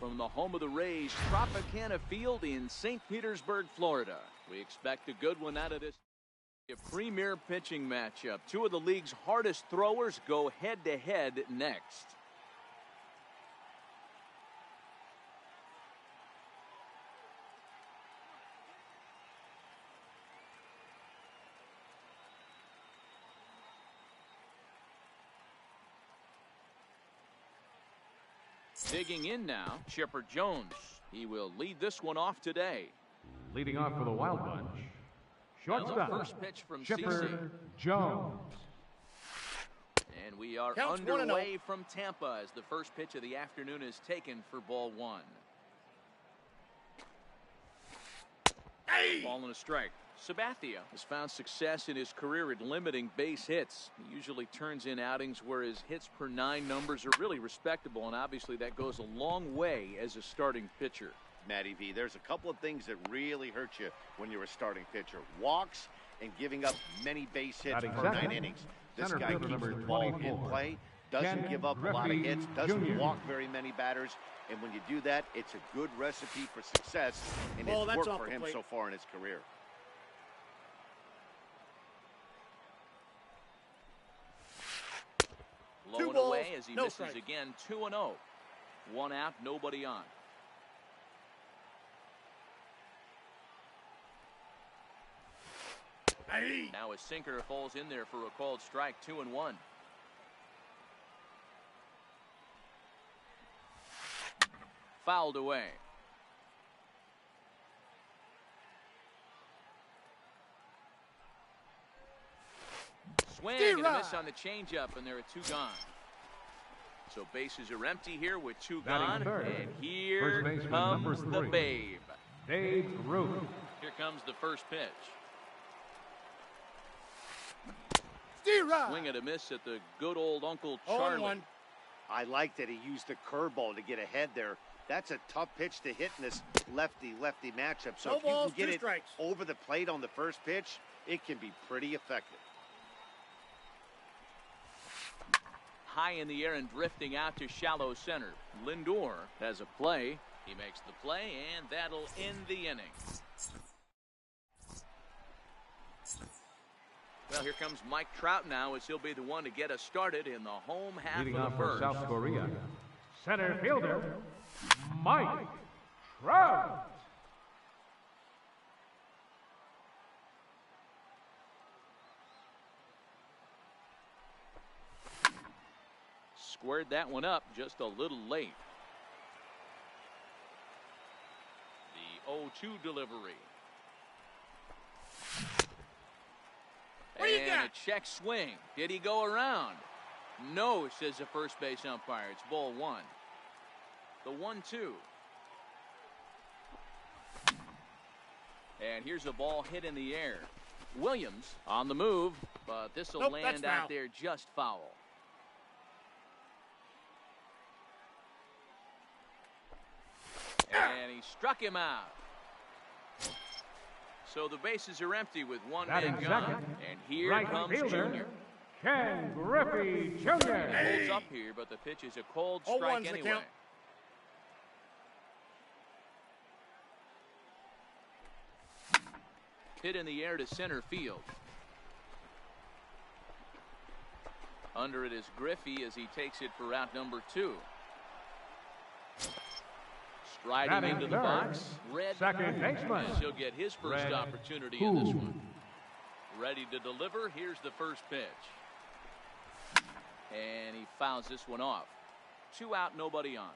from the home of the Rays, Tropicana Field in St. Petersburg, Florida. We expect a good one out of this. A premier pitching matchup. Two of the league's hardest throwers go head-to-head next. Digging in now, Chipper Jones. He will lead this one off today. Leading off for the Wild Bunch, shortstop, first pitch from Chipper Jones. And we are underway from Tampa as the first pitch of the afternoon is taken for ball one. Ball and a strike. Sabathia has found success in his career at limiting base hits. He usually turns in outings where his hits per 9 numbers are really respectable, and obviously that goes a long way as a starting pitcher. Matty V, there's a couple of things that really hurt you when you're a starting pitcher. Walks and giving up many base hits per 9 innings. This guy keeps the ball in play, doesn't give up a lot of hits, doesn't walk very many batters, and when you do that, it's a good recipe for success, and it's worked for him so far in his career. Low and away as he misses again. 2-0. 1 out, nobody on. Now his sinker falls in there for a called strike. 2-1. Fouled away. Swing and a miss on the changeup, and there are 2 gone. So bases are empty here with 2 gone, and here comes the Babe. Babe Ruth. Here comes the first pitch. Swing and a miss at the good old Uncle Charlie. I like that he used the curveball to get ahead there. That's a tough pitch to hit in this lefty-lefty matchup. So if you can get it over the plate on the first pitch, it can be pretty effective. High in the air and drifting out to shallow center. Lindor has a play. He makes the play, and that'll end the inning. Well, here comes Mike Trout now as he'll be the one to get us started in the home half Leading of the off first. for South Korea, center fielder, Mike Trout. Squared that one up just a little late. The 0-2 delivery. And a check swing. Did he go around? No, says the first base umpire. It's ball 1. The 1-2. And here's a ball hit in the air. Williams on the move, but this will land out there just foul. And he struck him out. So the bases are empty with 1 man gone. And here comes Junior. Ken Griffey Jr. He holds up here, but the pitch is a cold strike anyway. Hit in the air to center field. Under it is Griffey as he takes it for out number 2. Striding into the box, Red, second baseman. as he'll get his first opportunity in this one. Ready to deliver. Here's the first pitch. And he fouls this one off. 2 out, nobody on.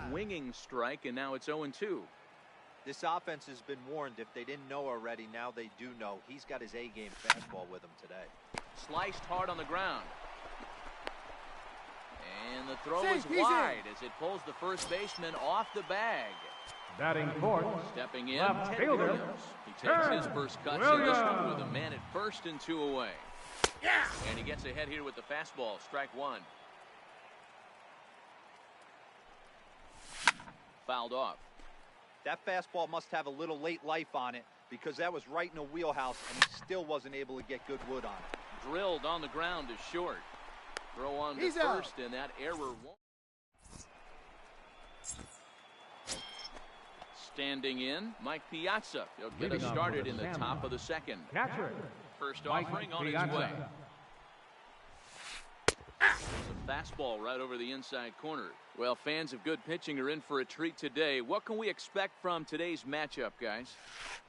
Swinging strike, and now it's 0-2. This offense has been warned. If they didn't know already, now they do know. He's got his A-game fastball with him today. Sliced hard on the ground. And the throw is wide as it pulls the first baseman off the bag. Batting fourth, stepping in, left Ted fielder, Williams. He takes his first cuts in this one with a man at first and 2 away. And he gets ahead here with the fastball. Strike 1. Fouled off. That fastball must have a little late life on it because that was right in the wheelhouse and he still wasn't able to get good wood on it. Drilled on the ground is short. Throw on to He's first, out. and that error won't. Standing in, Mike Piazza. He'll get us started in the top of the second. Catcher. First Mike offering on his Piazza. way. It's a fastball right over the inside corner. Well, fans of good pitching are in for a treat today. What can we expect from today's matchup, guys?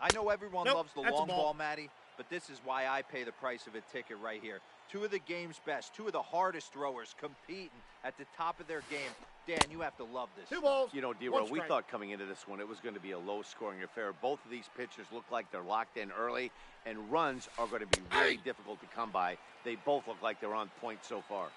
I know everyone loves the long ball, Matty, but this is why I pay the price of a ticket right here. Two of the game's best, two of the hardest throwers competing at the top of their game. Dan, you have to love this. 2 balls. You know, D-Roll, we thought coming into this one it was going to be a low-scoring affair. Both of these pitchers look like they're locked in early, and runs are going to be really difficult to come by. They both look like they're on point so far.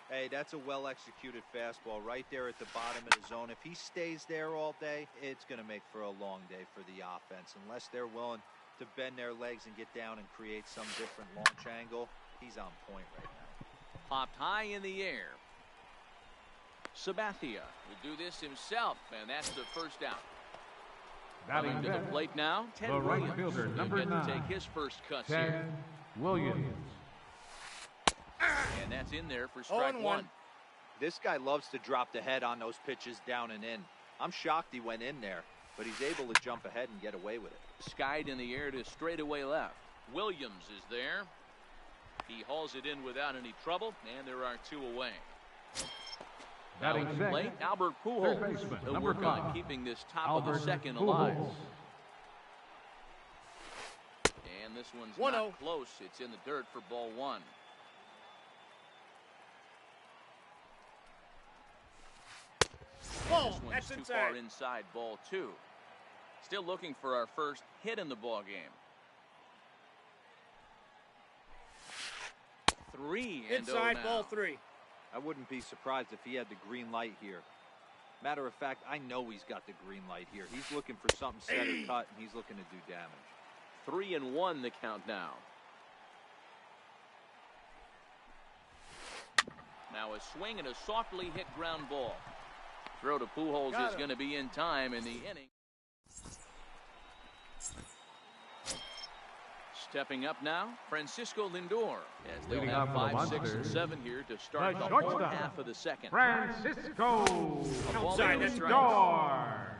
Hey, that's a well-executed fastball right there at the bottom of the zone. If he stays there all day, it's going to make for a long day for the offense. Unless they're willing to bend their legs and get down and create some different launch angle, he's on point right now. Popped high in the air. Sabathia will do this himself, and that's the first out. Coming to the plate now, Ted the right Williams. fielder, He'll number get to 9, take his first cuts Ted here. Williams. And that's in there for strike 1. This guy loves to drop the head on those pitches down and in. I'm shocked he went in there, but he's able to jump ahead and get away with it. Skied in the air to straightaway left. Williams is there. He hauls it in without any trouble, and there are 2 away. Now at the plate, Albert third Pujols. baseman, He'll number work on 5, keeping this top Albert of the second Pujols. alive. And this one's 1-0. not close. It's in the dirt for ball 1. Ball. This one's That's too inside. far inside, ball 2. Still looking for our first hit in the ball game. 3 and Inside, now. ball 3. I wouldn't be surprised if he had the green light here. Matter of fact, I know he's got the green light here. He's looking for something set or cut, and he's looking to do damage. 3-1 the count now. Now a swing and a softly hit ground ball. Throw to Pujols is going to be in time in the inning. Stepping up now, Francisco Lindor, as they'll Leading have off for the 5, 6, and Monsters, 7 here to start the the whole shortstop, half of the second. Francisco Outside, that's right. Lindor.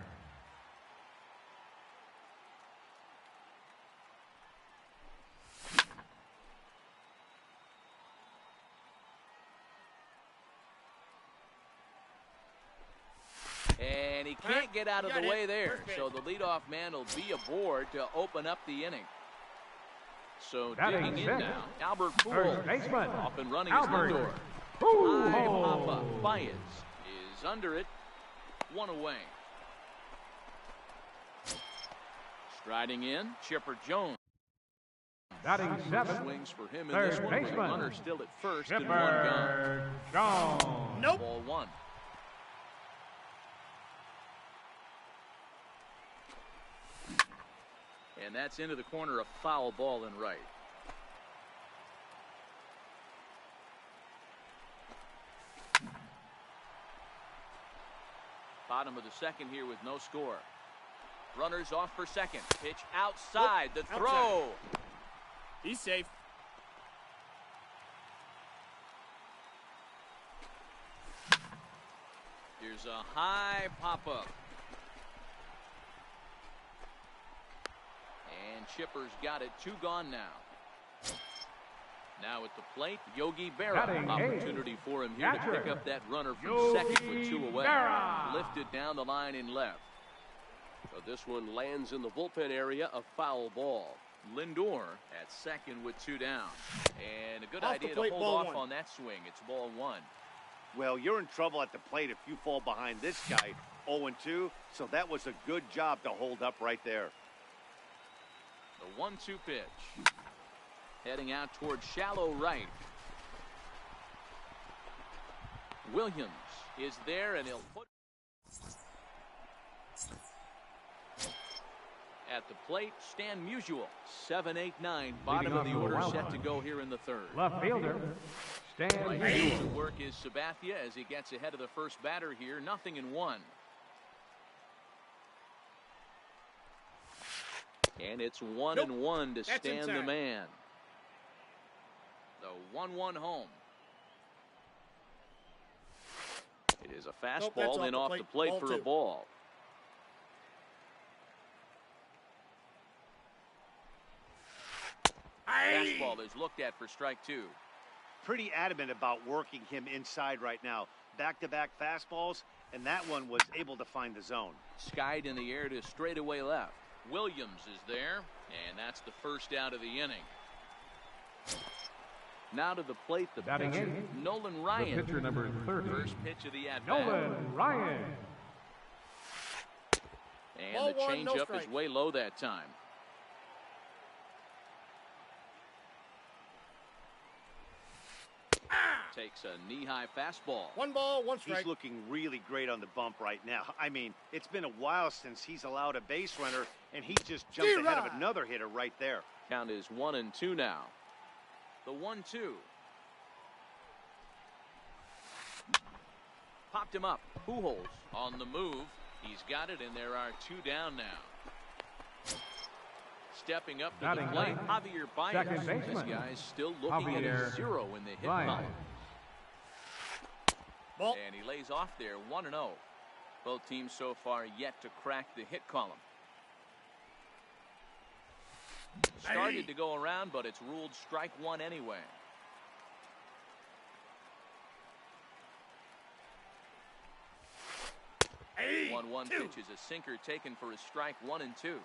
And he can't get out of the way there, so the leadoff man will be aboard to open up the inning. So digging in now, Albert Pujols, First baseman, off and running Albert is Lindor. Pujols. High pop-up, Baez is under it, 1 away. Striding in, Chipper Jones. Batting 7, Swings for him in third this one, with the baseman, runner still at first and 1 Chipper gone. Jones. Nope. Ball 1. And that's into the corner, a foul ball in right. Bottom of the second here with no score. Runners off for second. Pitch outside. The throw. Outside. He's safe. Here's a high pop-up. And Chipper's got it. 2 gone now. Now at the plate, Yogi Berra. Batting Opportunity for him here to Catcher, pick up that runner from Yogi second for 2 away. Berra. Lifted down the line in left. So this one lands in the bullpen area, a foul ball. Lindor at second with 2 down. And a good Off the idea plate, to hold ball off 1. on that swing. It's ball 1. Well, you're in trouble at the plate if you fall behind this guy 0-2, so that was a good job to hold up right there. The 1-2 pitch. Heading out towards shallow right. Williams is there, and he'll put at the plate. Stan Musial, 7-8-9, bottom of off the for the order, Wild set to Ones. go here in the third. Left fielder, Stan Right Musial. to work is Sabathia as he gets ahead of the first batter here. 0-1. And it's 1-1 to That's stand the inside. man. The 1-1 home. It is a Nope, fastball in off the plate ball for two. a ball. Fastball is looked at for strike 2. Pretty adamant about working him inside right now. Back-to-back fastballs, and that one was able to find the zone. Skied in the air to straightaway left. Williams is there, and that's the first out of the inning. Now to the plate, the Batting pitcher, in, Nolan Ryan. the pitcher number 30, First pitch of the at-bat. Nolan Ryan. And Ball the one, no changeup is strike. way low that time. Takes a knee-high fastball. 1 ball, 1 strike. He's looking really great on the bump right now. I mean, it's been a while since he's allowed a base runner, and he just jumped ahead of another hitter right there. Count is 1-2 now. The 1-2. Popped him up. Pujols on the move. He's got it, and there are 2 down now. Stepping up to Batting the plate, ninth, Javier Baez. second This baseman, guy's still looking at Javier a 0 in the hit Baez. column. Ball. And he lays off there, 1-0. Both teams so far yet to crack the hit column. Started to go around, but it's ruled strike 1 anyway. Hey, 1-1 two. pitch is a sinker taken for a strike 1 and 2.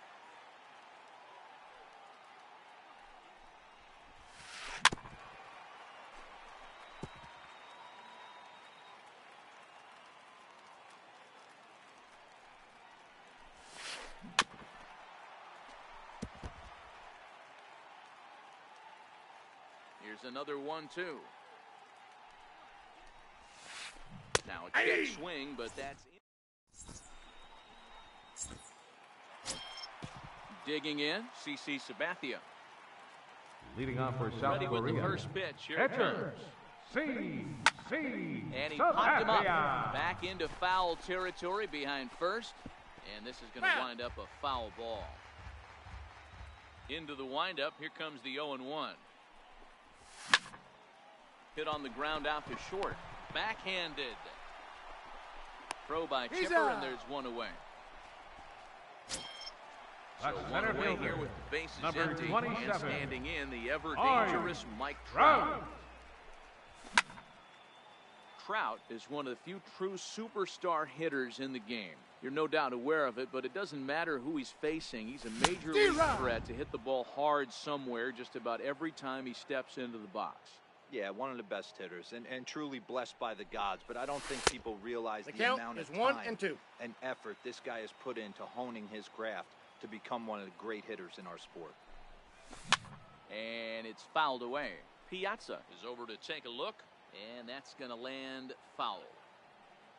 Here's another 1-2. Now a check swing, but that's in. Digging in, CC Sabathia. Leading off for South Ready with Korea. the first pitch. Here it Pitcher, comes. CC And he popped him up. Sabathia. Back into foul territory behind first. And this is going to wind up a foul ball. Into the windup. Here comes the 0-1. Hit on the ground out to short. Backhanded. Throw by Chipper, and there's 1 away. So That's 1 center away fielder, here with the bases number empty. 27, And standing in, the ever-dangerous Mike Trout. Trout is one of the few true superstar hitters in the game. You're no doubt aware of it, but it doesn't matter who he's facing. He's a major league threat to hit the ball hard somewhere just about every time he steps into the box. Yeah, one of the best hitters and truly blessed by the gods, but I don't think people realize The the count amount is of 1 time and 2. and effort this guy has put into honing his craft to become one of the great hitters in our sport. And it's fouled away. Piazza is over to take a look, and that's going to land foul.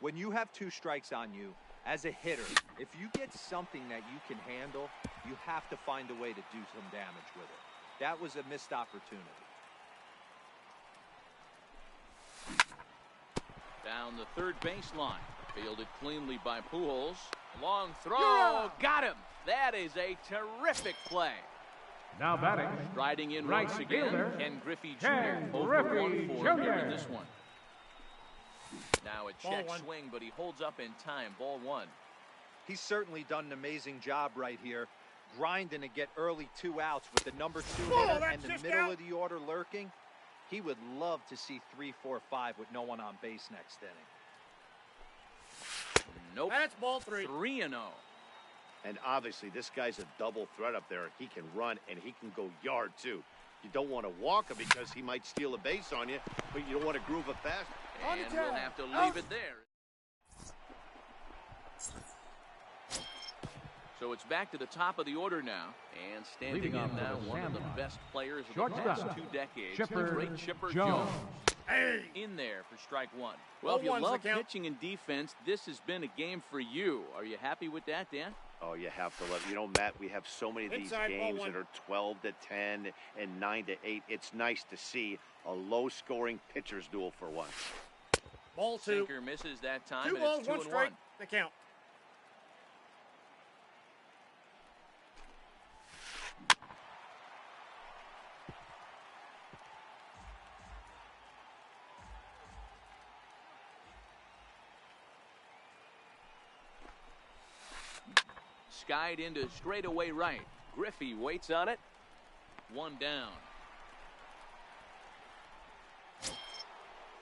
When you have 2 strikes on you, as a hitter, if you get something that you can handle, you have to find a way to do some damage with it. That was a missed opportunity. Down the third baseline. Fielded cleanly by Pujols. Long throw. Got him. That is a terrific play. Now batting, Riding in right once again, fielder, Ken Griffey Jr. Ken 0 for Griffey 1 for him here in Jr. this one. Now a Ball check 1. swing, but he holds up in time. Ball 1. He's certainly done an amazing job right here, grinding to get early 2 outs with the number 2 hitter that's and the just middle out. of the order lurking. He would love to see 3, 4, 5 with no one on base next inning. Nope. That's ball 3. 3-0. And obviously, this guy's a double threat up there. He can run, and he can go yard, too. You don't want to walk him because he might steal a base on you, but you don't want to groove it fast. On the And we'll tag. have to leave Out. it there. So it's back to the top of the order now. And standing Leading in off now, for the one of the Sandlot. best players of the Shortstop, past 2 decades. Chipper the great Chipper Jones. Jones. In there for strike 1. Well, if you 0-1's the love count. pitching and defense, this has been a game for you. Are you happy with that, Dan? Oh, you have to love. You know, Matt, we have so many of these Inside, ball games 1. that are 12-10 and 9-8. It's nice to see a low-scoring pitcher's duel for once. Ball 2. Sinker misses that time, 2 and balls, it's 1 2-1. strike. The count. skied into straightaway right. Griffey waits on it. One down.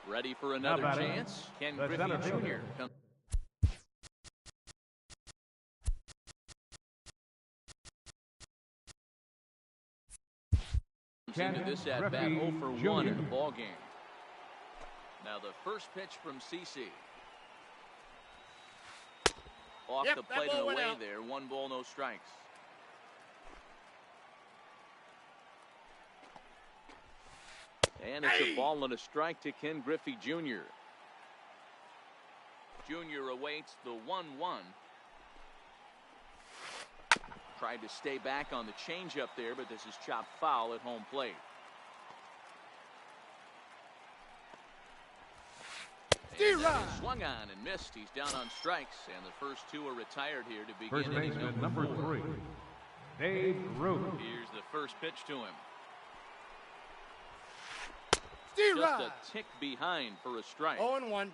Ready for another chance. Ken Griffey Jr. comes into this at bat 0 for 1 in the ball game. Now the first pitch from CC. Off the plate and away there. 1 ball, no strikes. And it's a ball and a strike to Ken Griffey Jr. Jr. awaits the 1-1. Tried to stay back on the changeup there, but this is chopped foul at home plate. And that is swung on and missed. He's down on strikes, and the first 2 are retired here to begin First baseman number 3, Dave Root. Here's the first pitch to him. Just Just a tick behind for a strike. 0-1.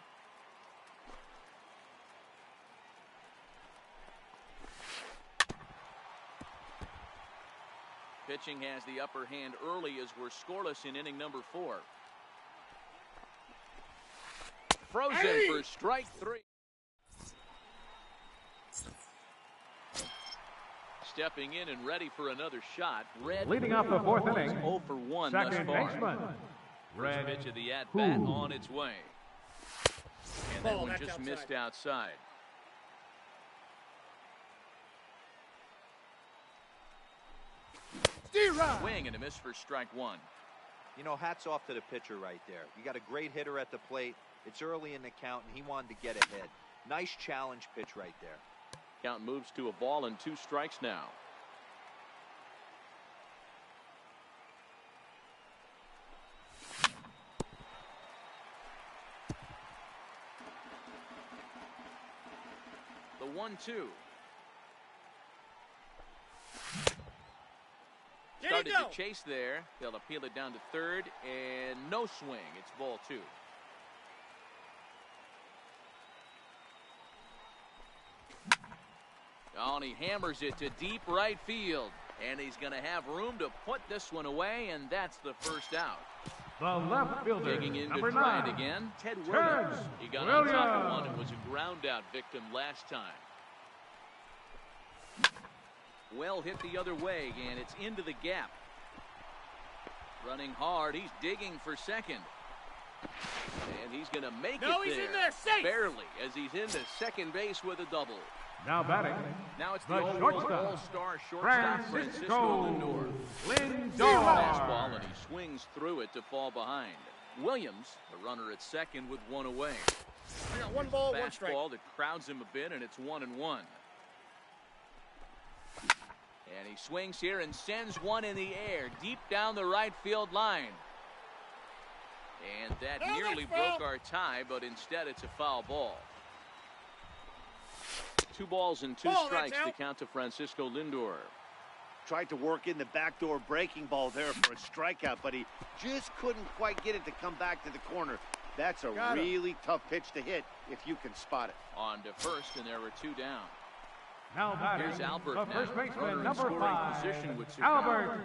Pitching has the upper hand early as we're scoreless in inning number 4. Frozen for strike 3. Stepping in and ready for another shot. Red Leading off the 4th inning, 0 for 1 thus second far. baseman, First pitch of the at-bat on its way. And that one That's just outside. missed outside. Swing and a miss for strike 1. You know, hats off to the pitcher right there. You got a great hitter at the plate. It's early in the count, and he wanted to get ahead. Nice challenge pitch right there. Count moves to a ball and 2 strikes now. The 1-2. Started to chase there. They'll appeal it down to third, and no swing. It's ball 2. Oh, and he hammers it to deep right field. And he's going to have room to put this one away, and that's the first out. The left fielder, Digging in to number try 9, it again, Ted Williams. He got on top of one and was a ground out victim last time. Well hit the other way, and it's into the gap. Running hard, he's digging for second. And he's going to make it there. He's in there, safe. Barely, as he's into second base with a double. Now batting, Now it's the the shortstop, all-star shortstop, Francisco Lindor. Lindor. Fastball, and he swings through it to fall behind. Williams, the runner at second with 1 away. I got 1 ball, 1 strike. Fastball that crowds him a bit, and it's 1-1. And he swings here and sends one in the air, deep down the right field line. And that nearly broke our tie, but instead it's a foul ball. 2 balls and 2 strikes to count to Francisco Lindor. Tried to work in the backdoor breaking ball there for a strikeout, but he just couldn't quite get it to come back to the corner. That's a really tough pitch to hit if you can spot it. On to first, and there were 2 down. Now batting, Here's Albert the now. first Runner baseman, in number scoring 5, position with Albert.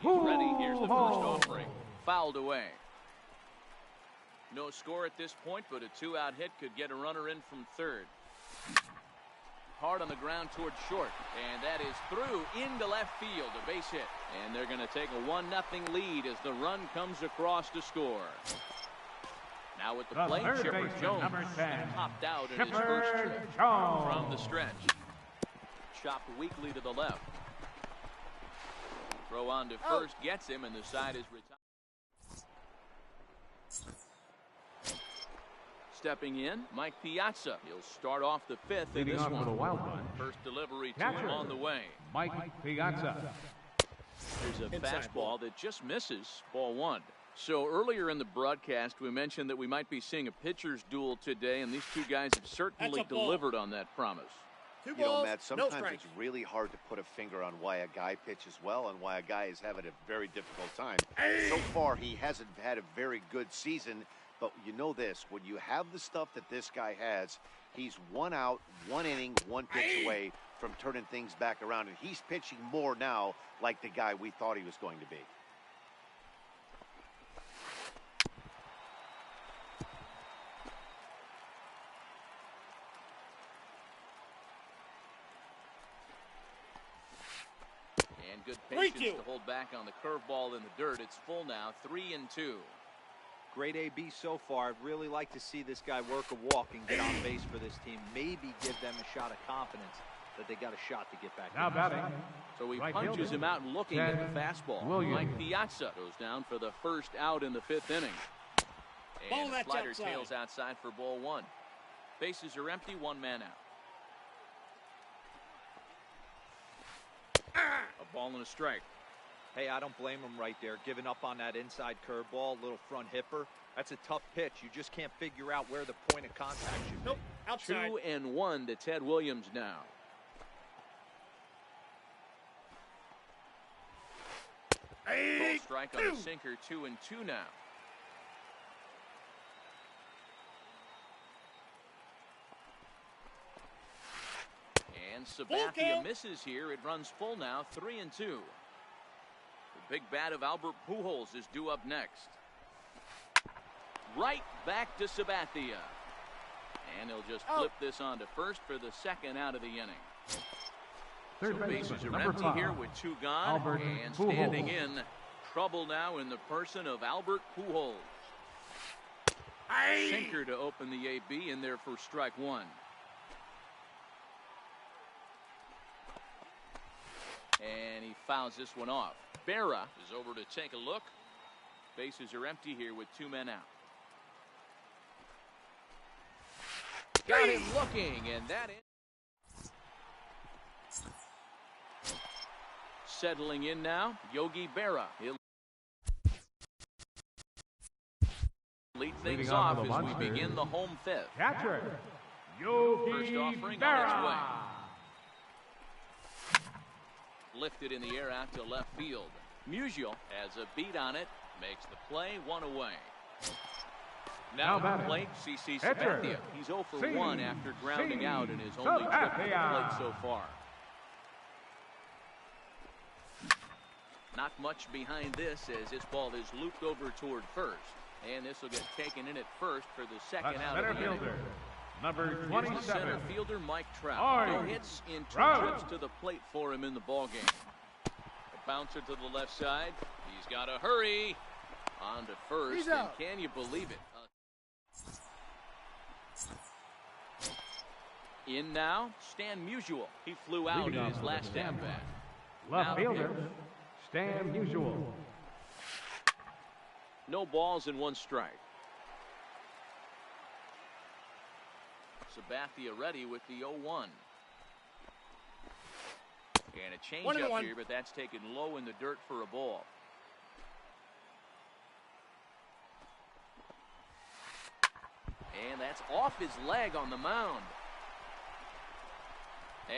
He's ready. Here's the first offering. Fouled away. No score at this point, but a 2-out hit could get a runner in from third. Hard on the ground towards short, and that is through into left field, a base hit. And they're going to take a 1-0 lead as the run comes across to score. Now with the plate, Chipper Jones popped out in his first trip from the stretch. Chopped weakly to the left. Throw on to first, gets him, and the side is retired. Stepping in, Mike Piazza. He'll start off the 5th in this one. For the Wild Bunch, First delivery to him on the way. Mike Piazza. There's a fastball that just misses, ball 1. So earlier in the broadcast, we mentioned that we might be seeing a pitcher's duel today, and these 2 guys have certainly delivered on that promise. 2 balls, You know, Matt, sometimes no strikes. it's really hard to put a finger on why a guy pitches well and why a guy is having a very difficult time. So far, he hasn't had a very good season, but you know this, when you have the stuff that this guy has, he's 1 out, 1 inning, 1 pitch away from turning things back around, and he's pitching more now like the guy we thought he was going to be. And good patience to hold back on the curveball in the dirt. It's full now, 3-2. Great AB so far. I'd really like to see this guy work a walk and get on base for this team. Maybe give them a shot of confidence that they got a shot to get back. Now batting. So he punches him out and looking at the fastball. Mike Piazza goes down for the first out in the 5th inning. And the slider tails outside for ball 1. Bases are empty, 1 man out. A ball and a strike. Hey, I don't blame him right there. Giving up on that inside curveball, little front hipper. That's a tough pitch. You just can't figure out where the point of contact should be. Nope, outside. 2-1 to Ted Williams now. Full strike on a sinker, 2-2 now. And Sabathia misses here. It runs full now, 3-2. The big bat of Albert Pujols is due up next. Right back to Sabathia. And he'll just flip this on to first for the 2nd out of the inning. So bases are empty here with 2 gone. Albert and Pujols. standing in, trouble now in the person of Albert Pujols. Sinker to open the AB in there for strike 1. And he fouls this one off. Berra is over to take a look. Bases are empty here with 2 men out. Got him looking, and that is. Settling in now, Yogi Berra. He'll lead things off as we begin the home 5th. Catcher, Yogi First offering Berra. on its way. Lifted in the air out to left field. Musial has a beat on it, makes the play, 1 away. Now at the plate, CC Sabathia. He's 0 for 1 after grounding out in his only trip to the plate so far. Not much behind this as this ball is looped over toward first. And this will get taken in at first for the 2nd out of the inning. Number Here's 27. the center fielder, Mike Trout. No hits in 2 trips to the plate for him in the ballgame. A bouncer to the left side. He's got to hurry. On to first, and can you believe it? In now, Stan Musial. He flew out in his last at-bat. Left fielder, Stan Musial. No balls and 1 strike. Sabathia ready with the 0-1. And a change up here, but that's taken low in the dirt for a ball. And that's off his leg on the mound.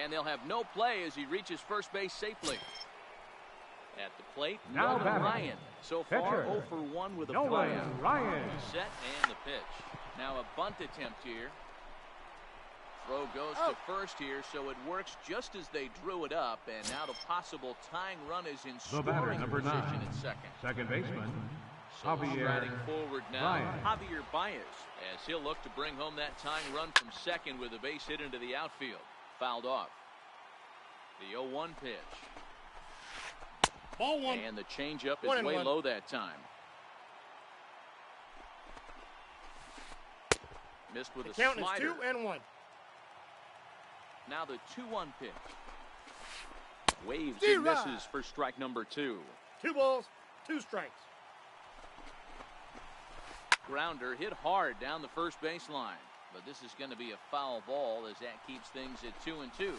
And they'll have no play as he reaches first base safely. At the plate, Now Nolan Ryan. So far, 0 for 1 with a flyout. Ryan. Set and the pitch. Now a bunt attempt here. Throw goes to first here, so it works just as they drew it up. And now the possible tying run is in scoring number position 9. at second. Second baseman, So striding forward now, Baez. Javier Baez, as he'll look to bring home that tying run from second with a base hit into the outfield. Fouled off. The 0-1 pitch. Ball 1. And the changeup is way low that time. Missed with a Count is slider. 2-1. Now the 2-1 pitch. Waves and misses for strike number 2. 2 balls, 2 strikes. Grounder hit hard down the first baseline. But this is going to be a foul ball as that keeps things at 2-2.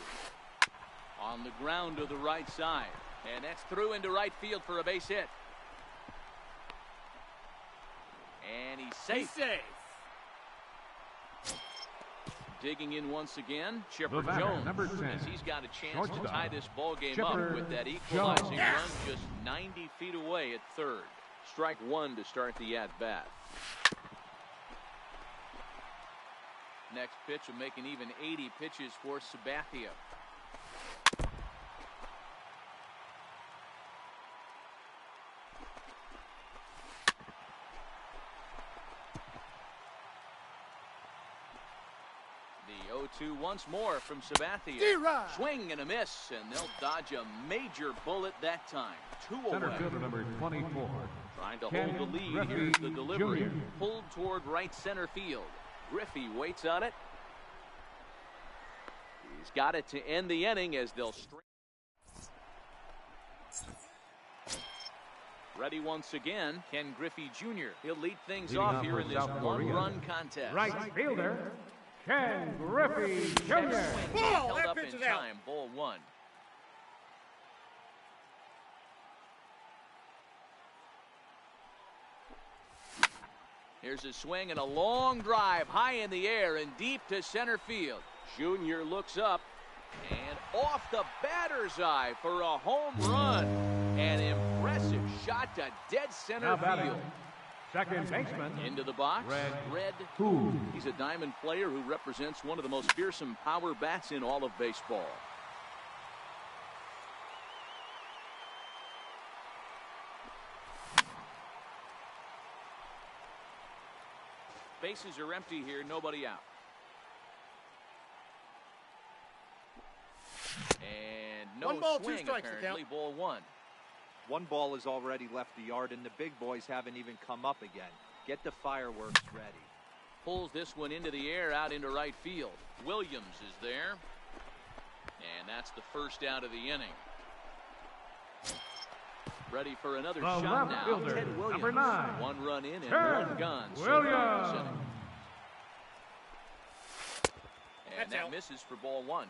On the ground to the right side. And that's through into right field for a base hit. And he's safe. He's safe. Digging in once again, Chipper Jones, number 10. as he's got a chance to Shortstop. tie this ball game Chipper up with that equalizing Jones. run just 90 feet away at third. Strike 1 to start the at-bat. Next pitch will make an even 80 pitches for Sabathia. 0-2 once more from Sabathia. Swing and a miss, and they'll dodge a major bullet that time. 2 away. Center fielder number 24. Trying to hold the lead. Here's the delivery. Pulled toward right center field. Griffey waits on it. He's got it to end the inning as they'll straight. Ready once again, Ken Griffey Jr. He'll lead things off here in this one-run contest. Right fielder, Ken Griffey Jr. Held up in time, ball 1. Here's a swing and a long drive high in the air and deep to center field. Junior looks up and off the batter's eye for a home run. An impressive shot to dead center field. Second baseman. Into the box. Red. He's a diamond player who represents one of the most fearsome power bats in all of baseball. Bases are empty here, nobody out. And no one ball, swing, 2 strikes, apparently, ball 1. One ball has already left the yard, and the big boys haven't even come up again. Get the fireworks ready. Pulls this one into the air, out into right field. Williams is there. And that's the first out of the inning. Ready for another The shot left now. fielder, Ted Williams. number 9. 1 run in and Ted 1 gone. So Williams. far this inning. And That's that out. misses for ball 1.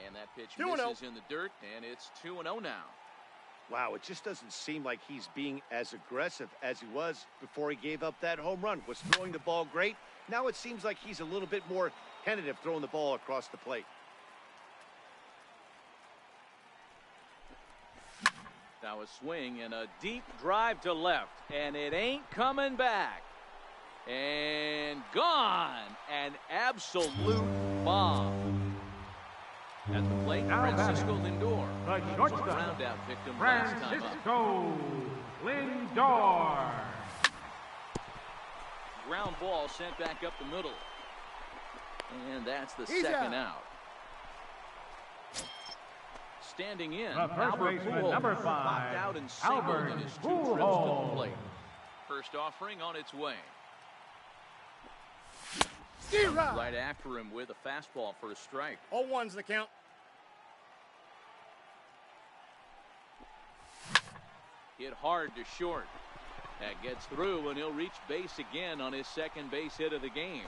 And that pitch 2-0. misses in the dirt, and it's 2-0 now. Wow, it just doesn't seem like he's being as aggressive as he was before he gave up that home run. Was throwing the ball great. Now it seems like he's a little bit more tentative throwing the ball across the plate. Now a swing and a deep drive to left, and it ain't coming back. And gone. An absolute bomb. At the plate, Now Francisco Lindor. The Was a shortstop, ground-out victim last time up. Francisco Lindor. Ground ball sent back up the middle. And that's the He's second out. out. Standing in, The first Albert baseman, Pujols number popped 5, out and singled Albert in his 2 trips to the Pujols. plate. First offering on its way. Right after him with a fastball for a strike. 0-1's the count. Hit hard to short. That gets through, and he'll reach base again on his second base hit of the game.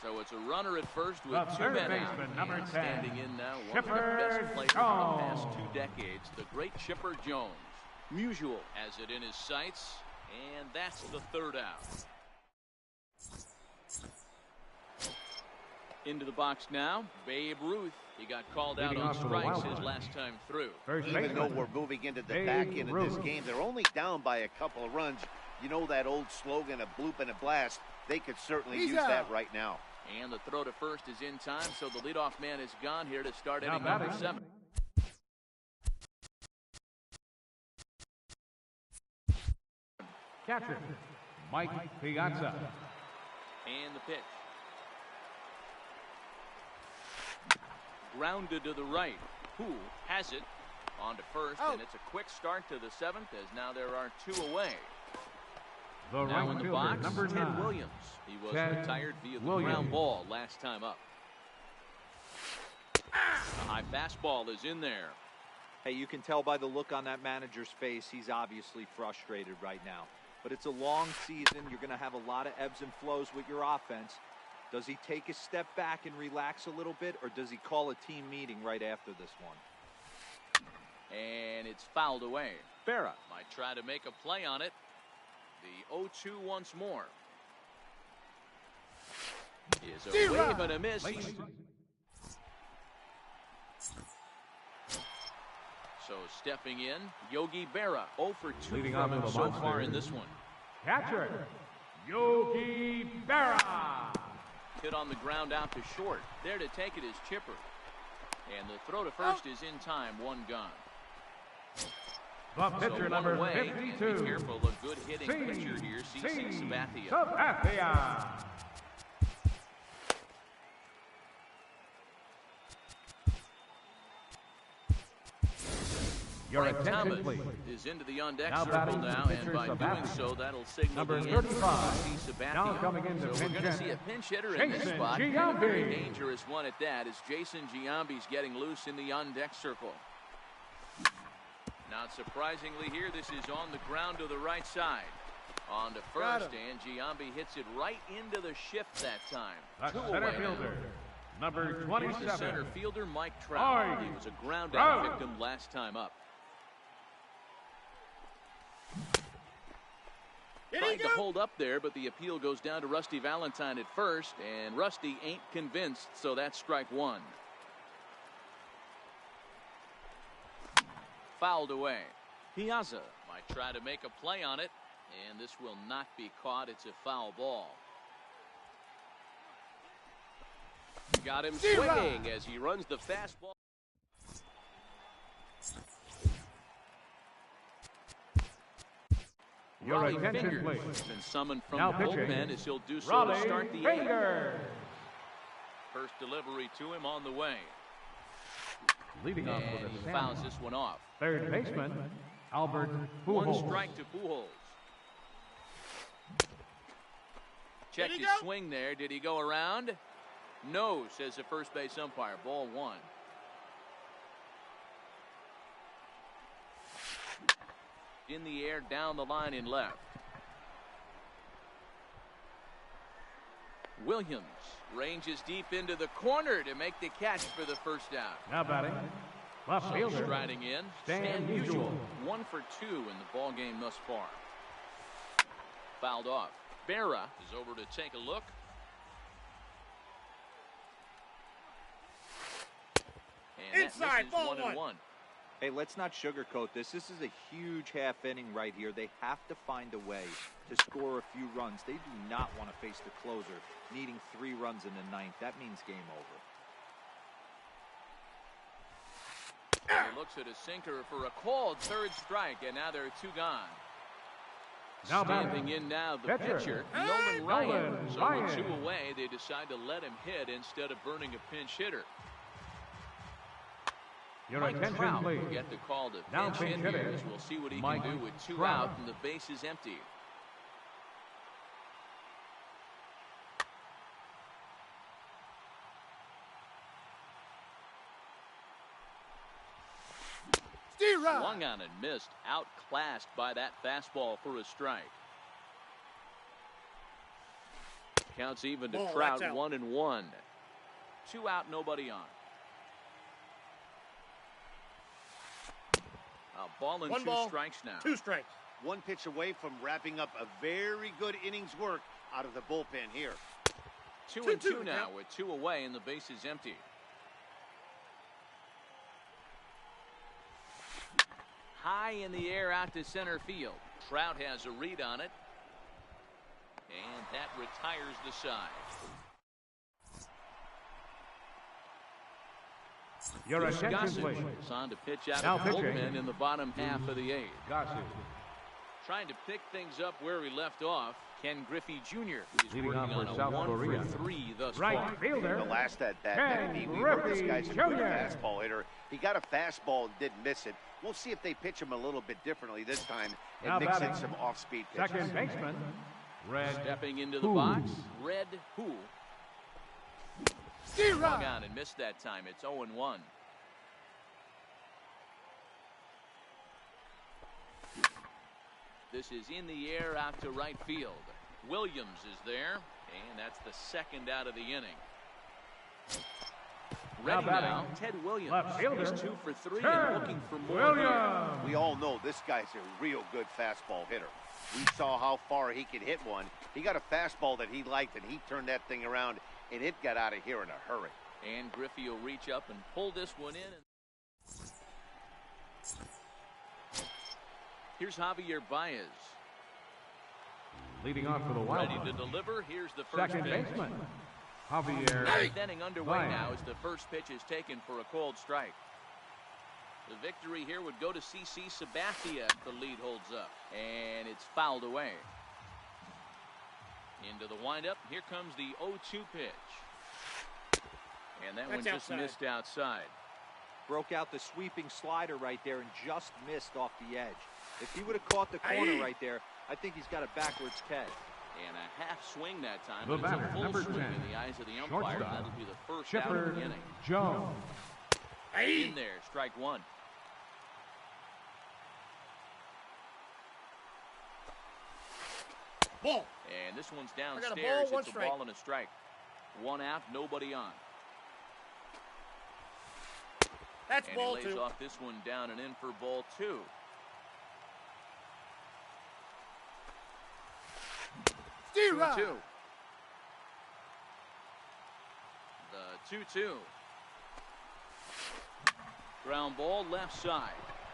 So it's a runner at first with The 2 third men baseman, out. number And 10, standing in now, one of the Chipper best players of the past Jones. 2 decades, the great Chipper Jones. Musial has it in his sights, and that's the third out. Into the box now, Babe Ruth. He got called out Leading on off for the strikes Wild his Bunch. last time through. First Even though baseman, we're moving into the Babe back end of this Ruth. game, they're only down by a couple of runs. You know that old slogan, a bloop and a blast. They could certainly He's use that out. right now. And the throw to first is in time, so the leadoff man is gone here to start Now inning number batting. 7. catcher, Mike Piazza. And the pitch. Grounded to the right. Who has it on to first, Out. and it's a quick start to the 7th as now there are 2 away. The Now in right the fielder, box, number Ted 9. Williams. He was Ted retired via the Williams. ground ball last time up. A high fastball is in there. Hey, you can tell by the look on that manager's face, he's obviously frustrated right now. But it's a long season. You're going to have a lot of ebbs and flows with your offense. Does he take a step back and relax a little bit, or does he call a team meeting right after this one? And it's fouled away. Berra might try to make a play on it. The 0-2 once more. Is a wave and a miss. So stepping in, Yogi Berra, 0 for 2 Leading from off him for the so far Monsters. in this one. Catcher, Yogi Berra. Hit on the ground out to short. There to take it is Chipper. And the throw to first is in time, 1 gone. The pitcher number away. 52. Be careful, a good hitting pitcher here, CC Sabathia. Sabathia. Your Frank attention, Thomas please. is into the on-deck Now circle batting now, the and pitcher, by doing Sabathia. so, that'll signal Number the end 35. for CC Sabathia. Now coming into so we're pinch going to hit, see a pinch hitter in this Jason spot. And a Giambi. very dangerous one at that, as Jason Giambi's getting loose in the on-deck circle. Not surprisingly here, this is on the ground to the right side. On to first, and Giambi hits it right into the shift that time. That's Two center away. fielder, number Here's the 27. center fielder, Mike Trout. He was a ground-out victim last time up. Trying to hold up there, but the appeal goes down to Rusty Valentine at first, and Rusty ain't convinced, so that's strike one. Fouled away. Piazza might try to make a play on it, and this will not be caught. It's a foul ball. Got him swinging as he runs the fastball. Your Raleigh attention, Fingers please. has been summoned from Now the pitching, bullpen as he'll do so Raleigh to start the eighth. Fingers. First delivery to him on the way. Leading off And with he a fouls sand. this one off. Third baseman, Albert One Pujols. strike to Pujols. Checked his swing there. Did he go around? No, says the first base umpire. Ball one. In the air, down the line in left. Williams ranges deep into the corner to make the catch for the first out. Now batting, left fielder, Striding in, Stan Musial. Musial. 1 for 2 in the ball game thus far. Fouled off. Berra is over to take a look. And Inside, that ball misses 1 and 1. Hey, let's not sugarcoat this. This is a huge half inning right here. They have to find a way to score a few runs. They do not want to face the closer, needing 3 runs in the ninth. That means game over. And he looks at a sinker for a called third strike, and now there are 2 gone. Now Standing batting, in now, the pitcher, pitcher, Nolan Ryan. Nolan So Ryan. with 2 away, they decide to let him hit instead of burning a pinch hitter. Your Mike attention, Trout please. will get the call to Now pinch hit pinch here hitter, as we'll see what he Mike can do with 2 Trout. out and the base is empty. Swung on and missed, outclassed by that fastball for a strike. Counts even to Trout, 1 and 1. 2 out, nobody on. A ball and 2 strikes now. 2 strikes. 1 pitch away from wrapping up a very good innings work out of the bullpen here. 2 and 2 now with 2 away and the base is empty. High in the air out to center field. Trout has a read on it. And that retires the side. Your attention, Gossage please. is on to pitch out Now of the pitching. bullpen in the bottom half of the 8th. Gossage. Trying to pick things up where he left off. Ken Griffey Jr. is Leading working off on for a South 1 Korea. for 3 thus Right far. fielder, The last at bat, Ken we heard this Griffey guy's a Jr. good fastball hitter. He got a fastball and didn't miss it. We'll see if they pitch him a little bit differently this time and Now mix in batting, some off-speed pitches. second baseman, Red Stepping into the Who. box, Red Who. Swung on and missed that time. It's 0 and 1. This is in the air out to right field. Williams is there, and that's the 2nd out of the inning. Ready batting, now, Ted Williams. left fielder, He's 2 for 3 Ted and looking for more. Williams. We all know this guy's a real good fastball hitter. We saw how far he could hit one. He got a fastball that he liked, and he turned that thing around, and it got out of here in a hurry. And Griffey will reach up and pull this one in. Here's Javier Baez. leading off for the Wild. Ready to deliver. Here's the first Second pitch. baseman, Javier Ninth inning underway Baez. now as the first pitch is taken for a called strike. The victory here would go to CC Sabathia if the lead holds up. And it's fouled away. Into the windup. Here comes the 0-2 pitch. And that one just missed outside. Broke out the sweeping slider right there and just missed off the edge. If he would have caught the corner right there, I think he's got a backwards catch. And a half swing that time. The But it's batter, a full number swing 10, in the eyes of the umpire. shortstop, That'll be the first out of the inning. Jones. In there, strike one. Ball. And this one's got a downstairs. ball, one It's a strike. ball and a strike. One out, nobody on. That's And ball he lays two. off this one down and in for ball two. Zero. 2-2. The 2-2. Ground ball left side.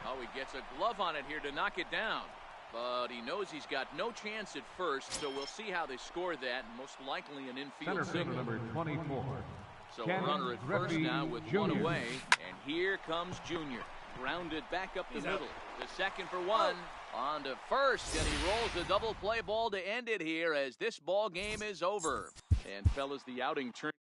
Oh, he gets a glove on it here to knock it down. But he knows he's got no chance at first, so we'll see how they score that. Most likely an infield Center fielder single. number 24. So Ken a runner at first Griffey now with Jr. one away. And here comes Junior. Grounded back up the He's middle. out. The second for one. On to first, and he rolls a double play ball to end it here as this ball game is over. And fellas, the outing turn.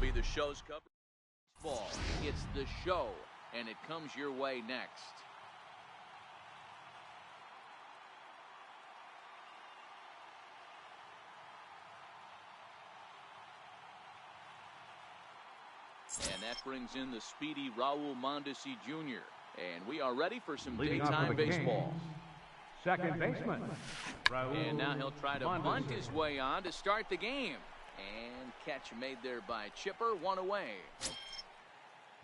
MLB The Show's coverage. Ball. It's The Show, and it comes your way next. And that brings in the speedy Raul Mondesi Jr. And we are ready for some Leading off for daytime the baseball. Kings, second baseman, And now he'll try to bunt Montes. his way on to start the game. And catch made there by Chipper, one away.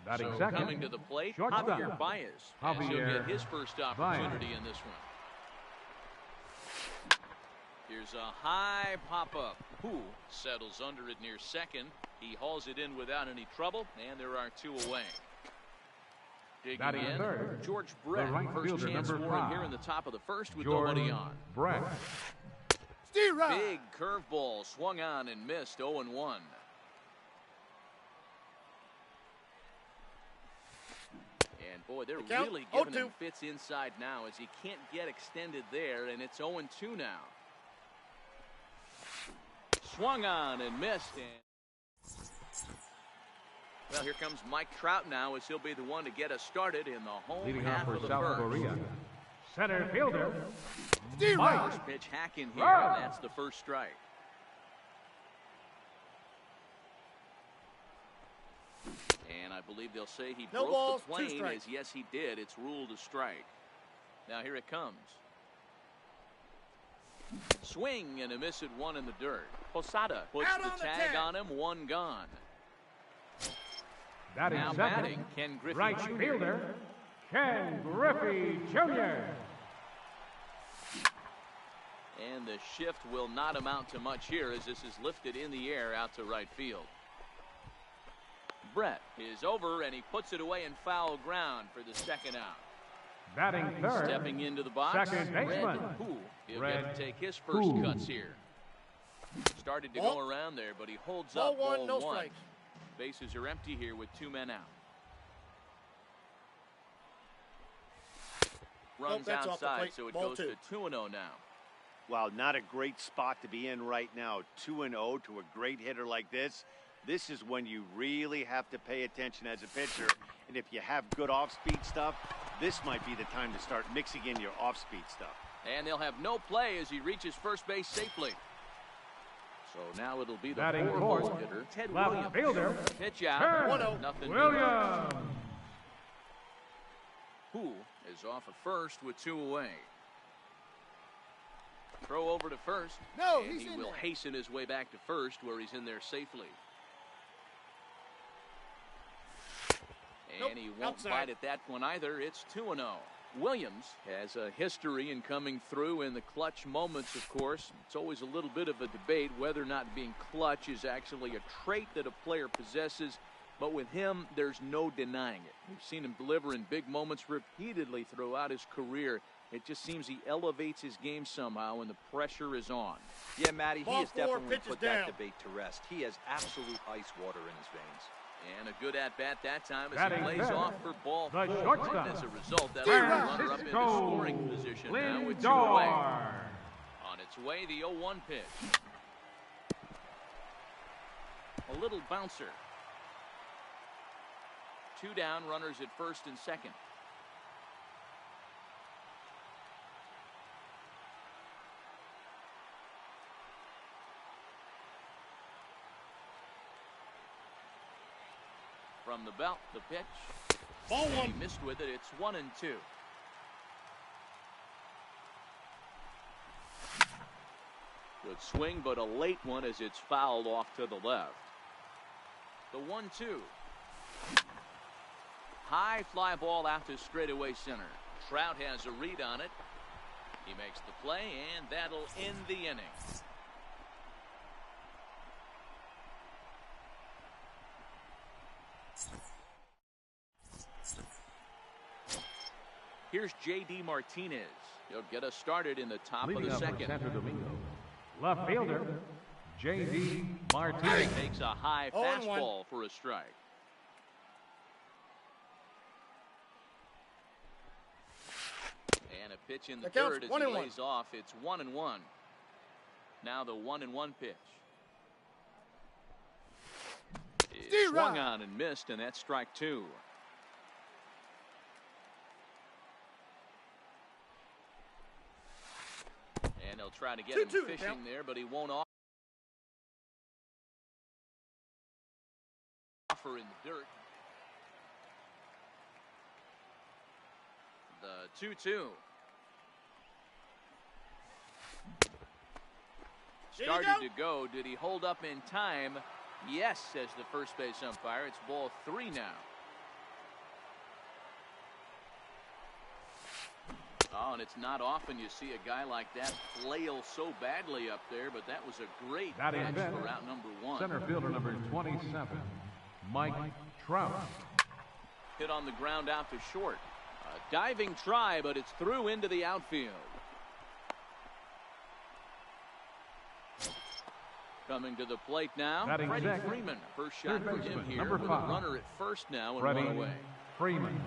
Batting So second, coming to the plate, shortstop, Javier Baez. As he'll Javier get his first opportunity in this one. Here's a high pop-up. Who settles under it near second. He hauls it in without any trouble, and there are two away. Digging Batting in, third, George Brett. right First fielder, chance number for him 5, here in the top of the first with George nobody on. Brett. Steer Big curveball swung on and missed, 0-1. And boy, they're really giving him fits inside now as he can't get extended there, and it's 0-2 now. Swung on and missed. And well, here comes Mike Trout now as he'll be the one to get us started in the home Leading off half for of the South first. Korea, center fielder, First pitch hack in here, and that's the first strike. And I believe they'll say he No broke balls, the 2 plane, strikes. as yes he did. It's ruled a strike. Now here it comes. Swing and a miss at one in the dirt. Posada puts Out the on the tag tag. on him, one gone. batting Now second, batting, Ken Griffey right Jr. fielder, Ken Griffey Jr. And the shift will not amount to much here as this is lifted in the air out to right field. Brett is over and he puts it away in foul ground for the second out. Batting third, Stepping into the box, second Red baseman, Who. He'll Red get to take his first Who. cuts here. Started to Ball. go around there, but he holds Ball up. one, Ball no one. strikes. Bases are empty here with 2 men out. Runs that's off the outside, plate. so it Ball goes 2. to 2-0 now. Wow, not a great spot to be in right now. 2-0 to a great hitter like this. This is when you really have to pay attention as a pitcher. And if you have good off-speed stuff, this might be the time to start mixing in your off-speed stuff. And they'll have no play as he reaches first base safely. So now it'll be the batting four-horse fourth, hitter, Ted left Williams. fielder, Pitch out. Ted 1-0. Nothing. Williams. Who is off at first with 2 away. Throw over to first. No, and he's he in will there. hasten his way back to first where he's in there safely. And Nope, he won't outside. bite at that one either. It's 2-0. Williams has a history in coming through in the clutch moments, of course. It's always a little bit of a debate whether or not being clutch is actually a trait that a player possesses. But with him, there's no denying it. We've seen him deliver in big moments repeatedly throughout his career. It just seems he elevates his game somehow when the pressure is on. Yeah, Matty, he Ball has 4, definitely pitches put down. that debate to rest. He has absolute ice water in his veins. And a good at-bat that time as Batting he lays third, off for ball the 4. shortstop, And as a result, that'll put the runner up into Francisco scoring position now with 2 away. Lindor. On its way, the 0-1 pitch. A little bouncer. 2 down, runners at first and second. From the belt, the pitch. Ball And 1. he missed with it. It's 1-2. Good swing, but a late one as it's fouled off to the left. The 1-2. High fly ball out to straightaway center. Trout has a read on it. He makes the play, and that'll end the inning. Here's J.D. Martinez. He'll get us started in the top Leading of the up for second. Santo Domingo, left fielder, J.D. Martinez. Takes a high 0-1. fastball for a strike. And a pitch in the That counts. third as 1-1. he lays off. It's 1-1. Now the 1-1 pitch. It swung on and missed, and that's strike 2. And they'll try to get him 2-2 fishing now. there, but he won't offer in the dirt. 2-2. Started to go. Did he hold up in time? Yes, says the first base umpire. It's ball 3 now. Oh, and it's not often you see a guy like that flail so badly up there, but that was a great catch for out number 1. Center fielder number 27, Mike Trout. Hit on the ground out to short. A diving try, but it's through into the outfield. Coming to the plate now, Freddie Freeman. First shot for him here with a runner at first now and one away. Freeman.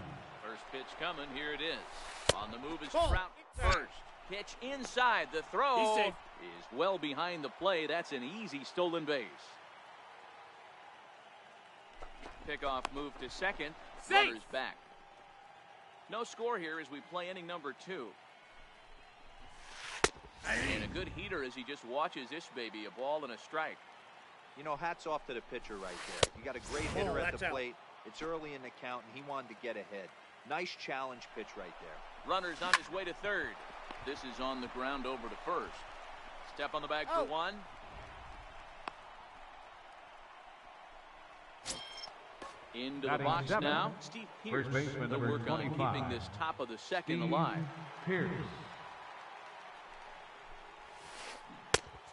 First pitch coming. Here it is. On the move is Trout first. Pitch inside. The throw is well behind the play. That's an easy stolen base. Pickoff move to second. Runners back. No score here as we play inning number 2. And a good heater as he just watches this baby, a ball and a strike. You know, hats off to the pitcher right there. You got a great hitter at the plate. It's early in the count, and he wanted to get ahead. Nice challenge pitch right there. Runner's on his way to third. This is on the ground over to first. Step on the bag for 1. Into the box now. Steve Pierce will work on keeping this top of the second alive. Pierce.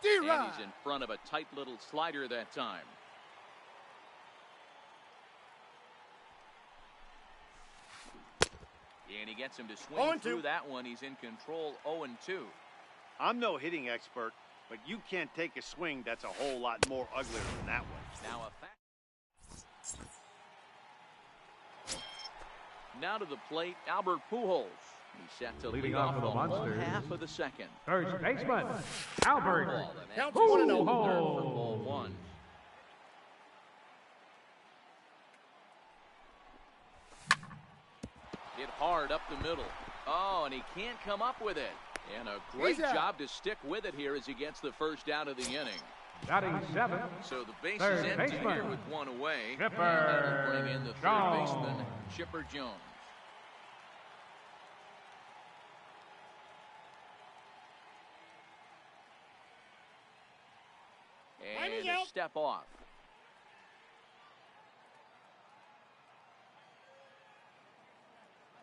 And he's in front of a tight little slider that time. And he gets him to swing through that one. He's in control. 0-2. I'm no hitting expert, but you can't take a swing that's a whole lot more uglier than that one. Now now to the plate, Albert Pujols. He's set to lead off the whole half of the second. First baseman, Albert Pujols. For ball 1. Hit hard up the middle. Oh, and he can't come up with it. And a great job to stick with it here as he gets the first out of the inning. Batting 7. So the base is empty here with 1 away. Chipper and that'll bring in the third baseman, Chipper Jones. And a step off.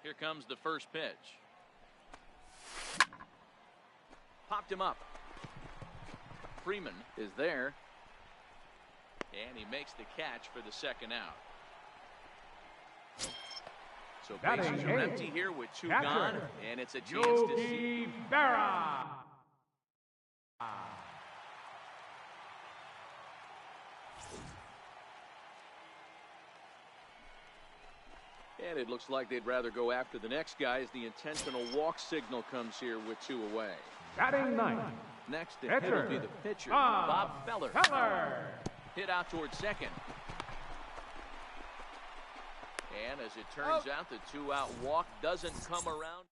Here comes the first pitch. Popped him up. Freeman is there. And he makes the catch for the second out. So bases are empty here with 2 gone. And it's a chance to see. Berra. And it looks like they'd rather go after the next guy as the intentional walk signal comes here with 2 away. Batting 9. Next to hit will be the pitcher, Bob Feller. Hit out towards second. And as it turns out, the 2-out walk doesn't come around.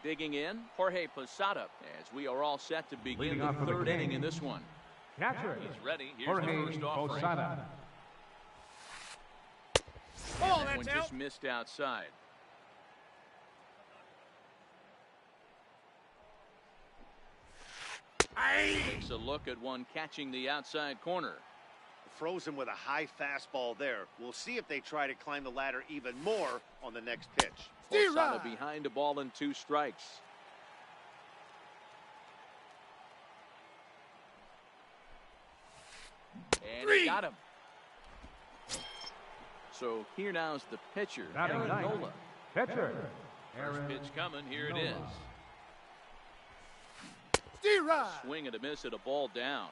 Digging in, Jorge Posada, as we are all set to begin the 3rd inning in this one. Catcher. He's ready. Here's Jorge the first offering. Posada. And that one just missed outside. Takes a look at one catching the outside corner. Frozen with a high fastball there. We'll see if they try to climb the ladder even more on the next pitch. Posada behind a ball and 2 strikes. And he got him. So here now is the pitcher, Aaron Nola. Pitcher. First pitch coming. Here it is. Swing and a miss at a ball down.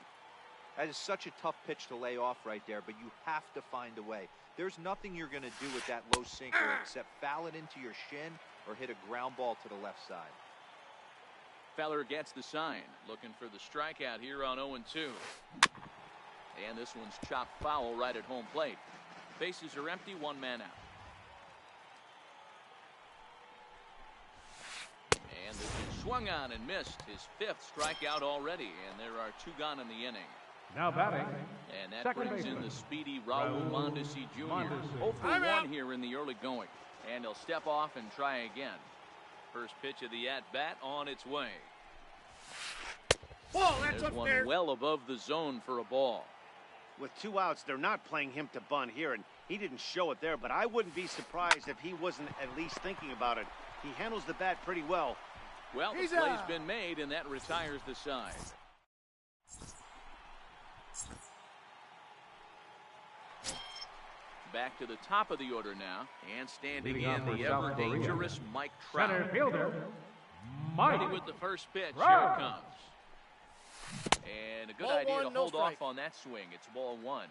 That is such a tough pitch to lay off right there, but you have to find a way. There's nothing you're going to do with that low sinker except foul it into your shin or hit a ground ball to the left side. Feller gets the sign, looking for the strikeout here on 0-2. And this one's chopped foul right at home plate. Bases are empty, 1 man out. And this is swung on and missed, his 5th strikeout already, and there are 2 gone in the inning. Now batting. And that Second brings in baseman. the speedy Raul Mondesi Jr. 0 for 1 here in the early going. And he'll step off and try again. First pitch of the at-bat on its way. Ball, that's There's one upstairs. well above the zone for a ball. With 2 outs, they're not playing him to bunt here, and he didn't show it there, but I wouldn't be surprised if he wasn't at least thinking about it. He handles the bat pretty well. Well, the He's play's out. been made, and that retires the side. Back to the top of the order now, and standing Leading in off for the South ever-dangerous Mike Trout. Center fielder. Ready Mike. with the first pitch. Trout. Here it comes. And a good Ball idea one, to no hold off strike. on that swing. It's ball 1.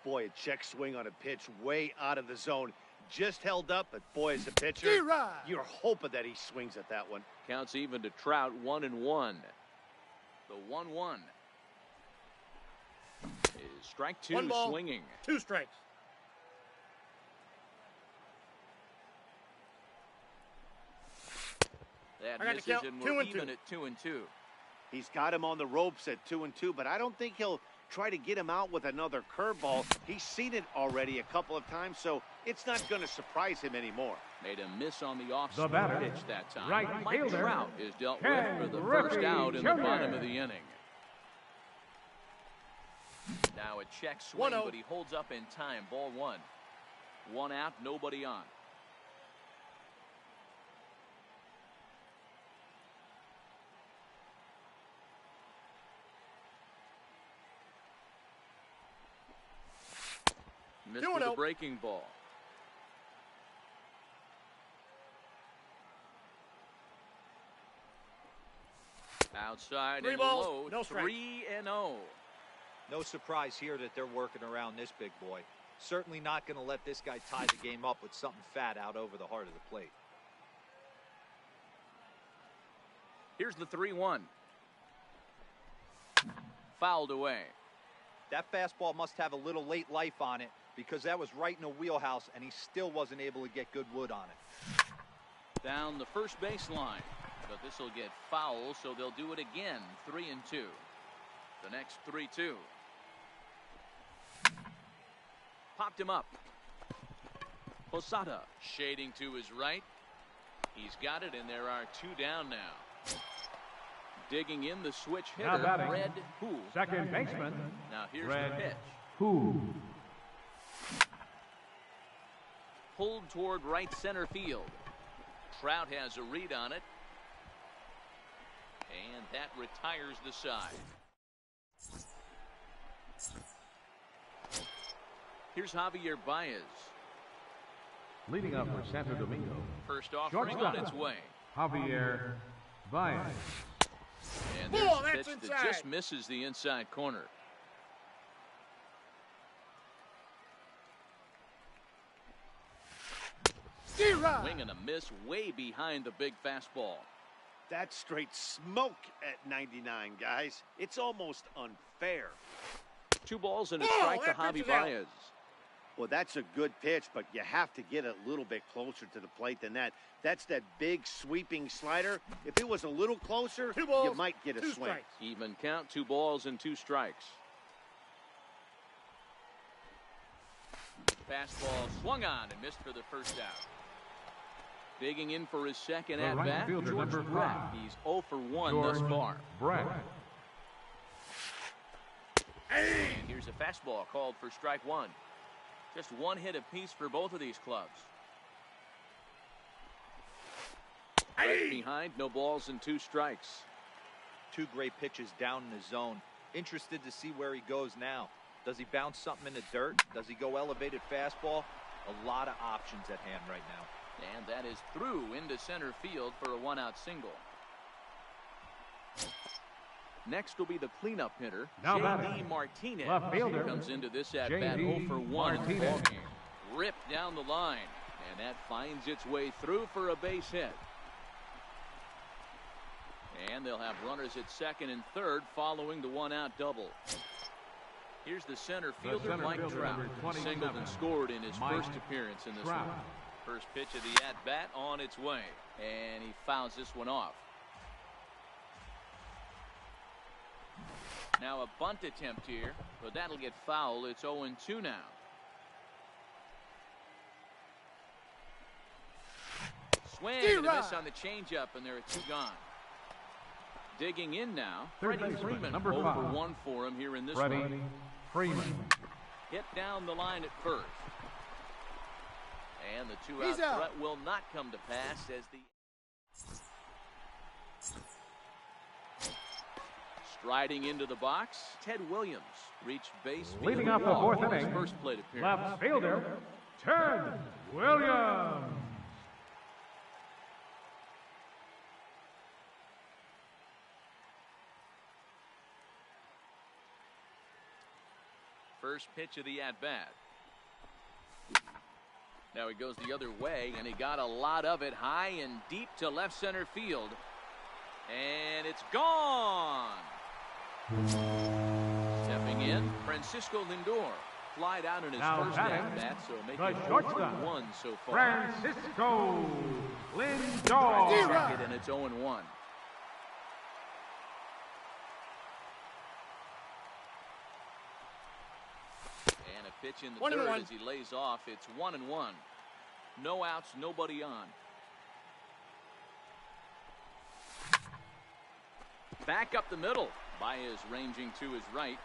Boy, a check swing on a pitch way out of the zone. Just held up, but boy, as a pitcher, D-Rod. you're hoping that he swings at that one. Counts even to Trout, 1-1. The 1-1 is strike 2, One ball. swinging. 2 strikes. That I got to misses, count and 2 we're and 2. even at 2-2. He's got him on the ropes at 2-2, but I don't think he'll try to get him out with another curveball. He's seen it already a couple of times, so it's not going to surprise him anymore. Made a miss on the The off-swing batter, pitch that time. right Mike fielder, Trout is dealt Ken with for the Griffey first out in the Jr. bottom of the inning. Now a check swing, 1-0. but he holds up in time. Ball 1. 1 out, nobody on. Missed with a 2-0. breaking ball. Outside 3 and balls, low, no strikes. 3-0. No surprise here that they're working around this big boy. Certainly not going to let this guy tie the game up with something fat out over the heart of the plate. Here's the 3-1. Fouled away. That fastball must have a little late life on it because that was right in the wheelhouse and he still wasn't able to get good wood on it. Down the first baseline. But this will get foul, so they'll do it again. 3-2. The next 3-2. Popped him up. Posada shading to his right. He's got it, and there are 2 down now. Digging in the switch Now hitter, batting. Red Poole. Second baseman. Now here's Red the pitch. Who? Pulled toward right center field. Trout has a read on it. And that retires the side. Here's Javier Baez. Leading up for Santo Domingo. First offering on Shortstop. its way. Javier Baez. And there's Ball, a that's pitch that inside. just misses the inside corner. D-Rod. Swing and a miss way behind the big fastball. That's straight smoke at 99, guys. It's almost unfair. 2 balls and a Ball, strike to that Javi pitch is out. Baez. Well, that's a good pitch, but you have to get a little bit closer to the plate than that. That's that big sweeping slider. If it was a little closer, 2 balls, you might get a 2 swing. strikes. Even count, 2 balls and 2 strikes. Fastball swung on and missed for the first out. Digging in for his second The at right bat, fielder, George number Brett. 5. He's 0 for 1 George thus far. Brett. And here's a fastball called for strike 1. Just 1 hit apiece for both of these clubs. Right behind, no balls and 2 strikes. 2 great pitches down in the zone. Interested to see where he goes now. Does he bounce something in the dirt? Does he go elevated fastball? A lot of options at hand right now. And that is through into center field for a 1-out single. Next will be the cleanup hitter, Now J.D. batting. Martinez. Left fielder, Comes into this at bat J.D. 0 for 1 in the Martinez. ballgame. Ripped down the line, and that finds its way through for a base hit. And they'll have runners at second and third following the 1-out double. Here's the center fielder, center Mike fielder, Trout. number 27, Singled and scored in his Mike first appearance in this Trout. one. First pitch of the at-bat on its way. And he fouls this one off. Now a bunt attempt here, but that'll get foul. It's 0-2 now. Swing and a miss on the changeup, and there are 2 gone. Digging in now, Freddie Freeman. 0 for 1 for him here in this one. Freeman. Hit down the line at first. And the 2-out threat will not come to pass as the striding into the box, Ted Williams reached base. Leading off the 4th his inning, first plate appearance. left fielder, Ted Williams. First pitch of the at-bat. Now he goes the other way, and he got a lot of it high and deep to left center field. And it's gone. Stepping in, Francisco Lindor. Flied out in his first at-bat, so making it 0-1 so far. Francisco Lindor. Second, and it's 0-1. And a pitch in the third as he lays off. It's 1-1. No outs, nobody on. Back up the middle. Baez ranging to his right.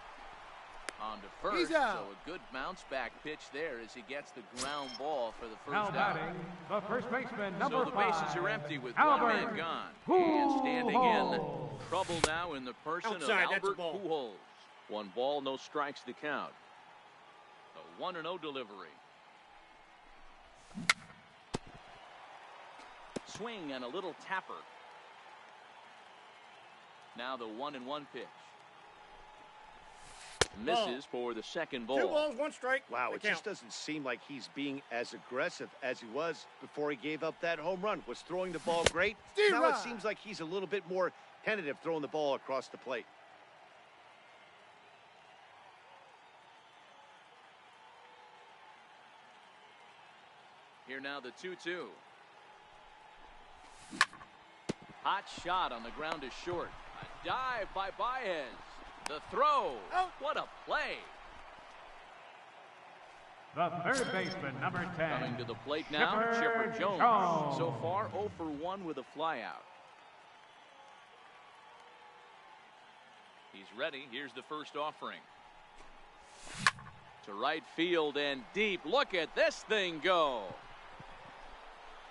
On to first, so a good bounce back pitch there as he gets the ground ball for the first out. The first baseman, number 5. So the bases are empty with Albert one man gone. And standing in, trouble now in the person of Albert Pujols. 1 ball, no strikes to count. A 1-0 delivery. Swing and a little tapper. Now the 1-1 pitch. Misses for the second ball. 2 balls, 1 strike. Wow, it just doesn't seem like he's being as aggressive as he was before he gave up that home run. Was throwing the ball great. Now it seems like he's a little bit more tentative throwing the ball across the plate. Here now the 2-2. Hot shot on the ground is short. A dive by Baez. The throw. What a play. The third baseman, number 10. Coming to the plate now, Chipper Jones. So far, 0 for 1 with a flyout. He's ready. Here's the first offering. To right field and deep. Look at this thing go.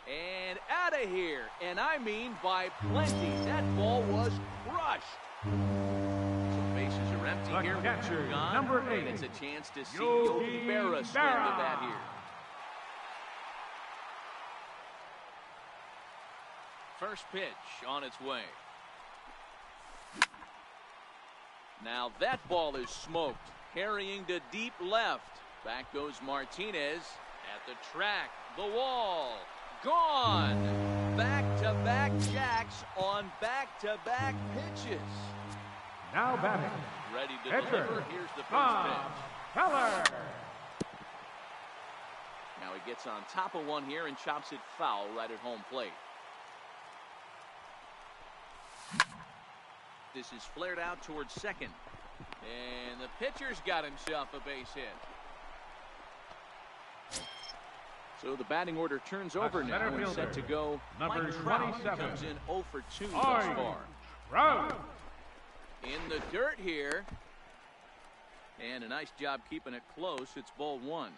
And out of here. And I mean by plenty. That ball was crushed. Bases are empty here with 2 gone. Number 8. And it's a chance to see Yogi Berra swing the bat here. First pitch on its way. Now that ball is smoked. Carrying to deep left. Back goes Martinez at the track. The wall. Gone. Back-to-back jacks on back-to-back pitches. Now batting. Ready to deliver. Here's the first pitch. Keller. Now he gets on top of one here and chops it foul right at home plate. This is flared out towards second. And the pitcher's got himself a base hit. So the batting order turns over now and set to go. Number Mike Trout 27 comes in 0 for 2 thus far. Trout. In the dirt here. And a nice job keeping it close. It's ball 1.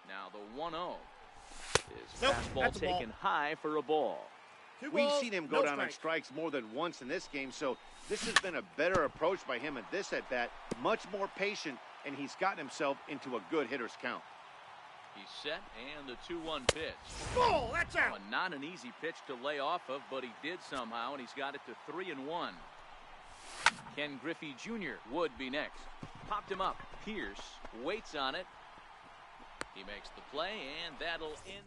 Now the 1-0. His fastball taken high for a ball. We've seen him go down on strikes more than once in this game, so this has been a better approach by him at this at-bat. Much more patient, and he's gotten himself into a good hitter's count. He's set, and the 2-1 pitch. Oh, that's out. Not an easy pitch to lay off of, but he did somehow, and he's got it to 3-1. Ken Griffey Jr. would be next. Popped him up. Pierce waits on it. He makes the play, and that'll end.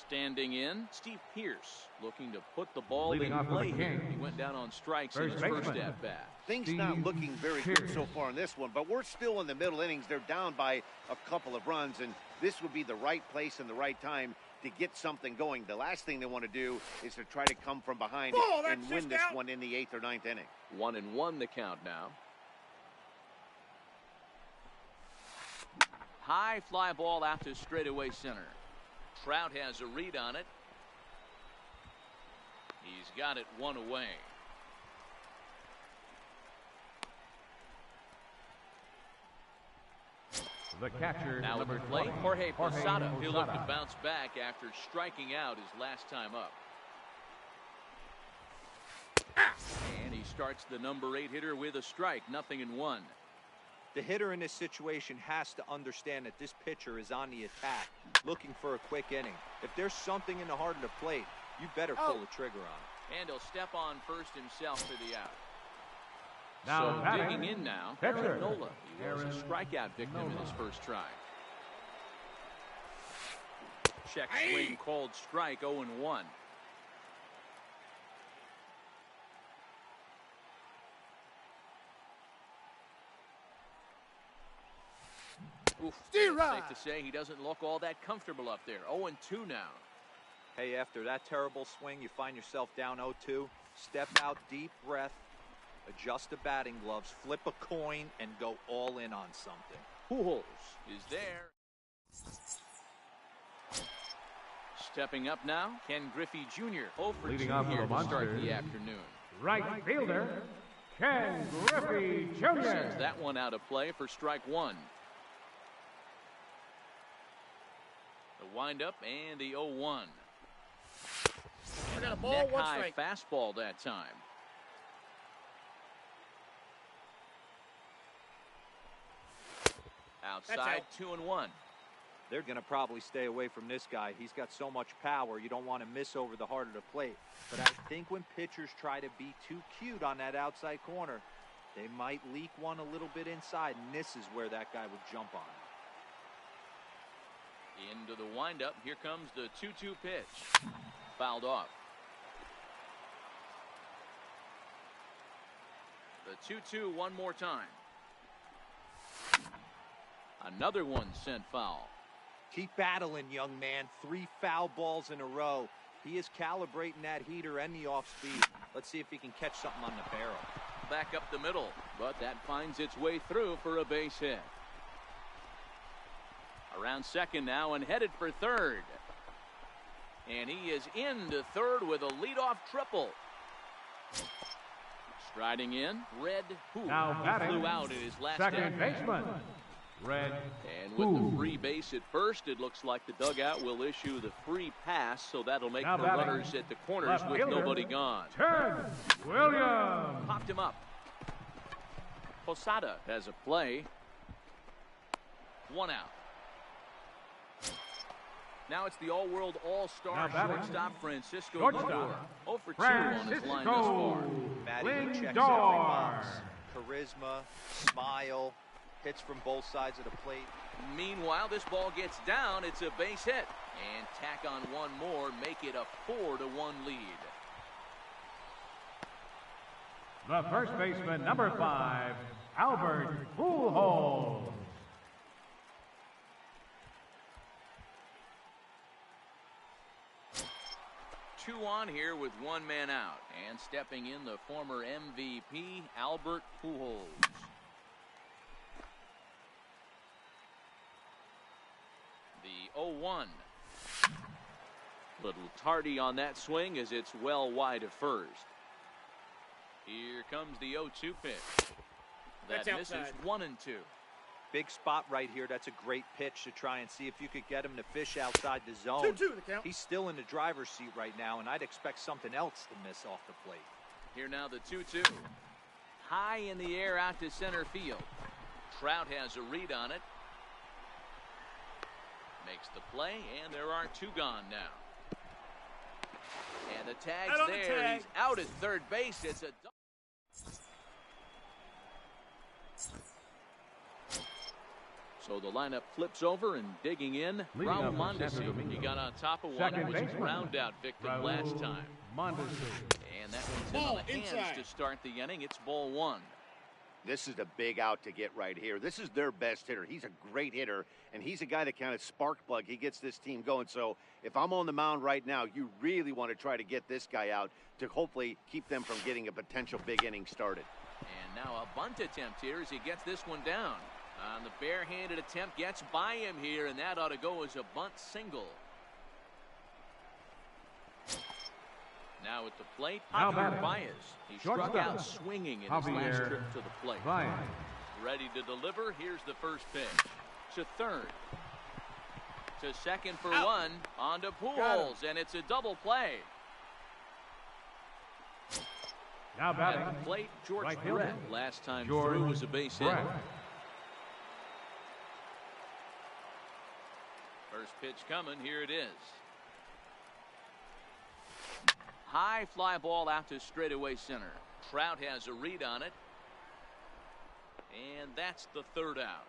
Standing in, Steve Pierce looking to put the ball in play here. He went down on strikes in his first at-bat. Things not looking very good so far in this one, but we're still in the middle innings. They're down by a couple of runs, and this would be the right place and the right time to get something going. The last thing they want to do is to try to come from behind and win this one in the 8th or 9th inning. 1-1 the count now. High fly ball out to straightaway center. Trout has a read on it. He's got it one away. The catcher. Now at the plate, Jorge Posada. He'll look to bounce back after striking out his last time up. And he starts the number 8 hitter with a strike, 0-1. The hitter in this situation has to understand that this pitcher is on the attack, looking for a quick inning. If there's something in the heart of the plate, you better pull the trigger on it. And he'll step on first himself for the out. Now so digging in now, Aaron Nola. He was a strikeout victim in his first try. Check swing called strike, 0-1. Oof, safe to say he doesn't look all that comfortable up there. 0-2 now. Hey, after that terrible swing, you find yourself down 0-2. Step out, deep breath, adjust the batting gloves, flip a coin, and go all in on something. Pujols is there. Stepping up now, Ken Griffey Jr. 0 for 2 here to start the afternoon. Right fielder, Ken Griffey Jr. Sends that one out of play for strike 1. The windup and the 0-1. I got a ball, Neck 1 high strike. fastball that time. Outside, 2-1. They're going to probably stay away from this guy. He's got so much power, you don't want to miss over the heart of the plate. But I think when pitchers try to be too cute on that outside corner, they might leak one a little bit inside, and this is where that guy would jump on it. Into the windup. Here comes the 2-2 pitch. Fouled off. The 2-2 one more time. Another one sent foul. Keep battling, young man. 3 foul balls in a row. He is calibrating that heater and the off speed. Let's see if he can catch something on the barrel. Back up the middle, but that finds its way through for a base hit. Around second now and headed for third. And he is into third with a leadoff triple. Striding in, Red Who flew out in his last second baseman, Red And with the free base at first, it looks like the dugout will issue the free pass, so that'll make the runners at the corners with nobody gone. Turn, Williams. Popped him up. Posada has a play. 1 out. Now it's the all-world all-star shortstop Francisco Lindor. 0 for 2 on his line thus far. Matty checks every box. Charisma, smile, hits from both sides of the plate. Meanwhile, this ball gets down. It's a base hit. And tack on one more, make it a 4-1 lead. The first baseman, number 5, Albert Pujols. 2 on here with 1 man out. And stepping in, the former MVP, Albert Pujols. The 0-1. Little tardy on that swing as it's well wide of first. Here comes the 0-2 pitch. That misses 1-2. Big spot right here. That's a great pitch to try and see if you could get him to fish outside the zone. 2-2 the count. He's still in the driver's seat right now, and I'd expect something else to miss off the plate. Here now the 2-2. High in the air out to center field. Trout has a read on it. Makes the play, and there are 2 gone now. And the tag's there. He's out at third base. It's a... So the lineup flips over and digging in. Raul Mondesi. He got on top of one. It was a ground out victim last time. And that one's in on the hands to start the inning. It's ball 1. This is a big out to get right here. This is their best hitter. He's a great hitter, and he's a guy that kind of spark plug. He gets this team going. So if I'm on the mound right now, you really want to try to get this guy out to hopefully keep them from getting a potential big inning started. And now a bunt attempt here as he gets this one down. On the barehanded attempt, gets by him here, and that ought to go as a bunt single. Now at the plate, Javier Baez. He struck out swinging in his last trip to the plate. Ready to deliver. Here's the first pitch. To third. To second for one. On to Pujols, and it's a double play. Now batting. At the plate, George Right Brett. fielder. Last time George through was a base hit. Brett. First pitch coming. Here it is. High fly ball out to straightaway center. Trout has a read on it. And that's the third out.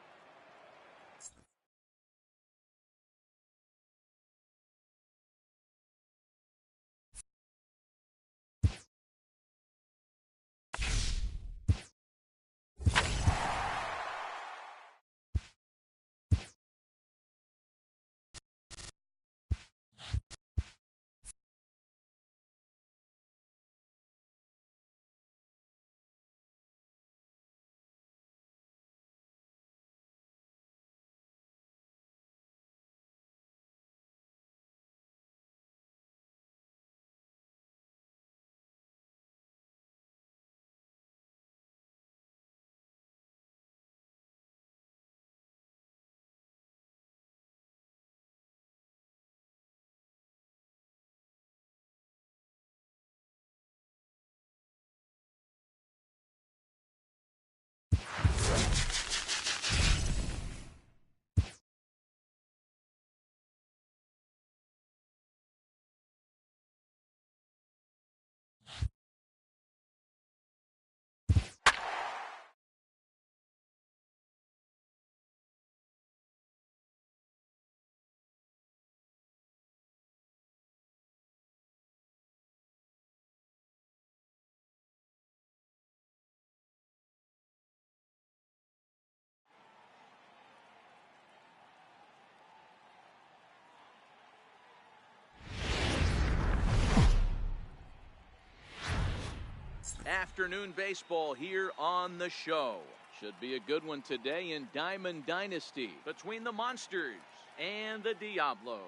Afternoon baseball here on the show. Should be a good one today in Diamond Dynasty between the Monsters and the Diablos.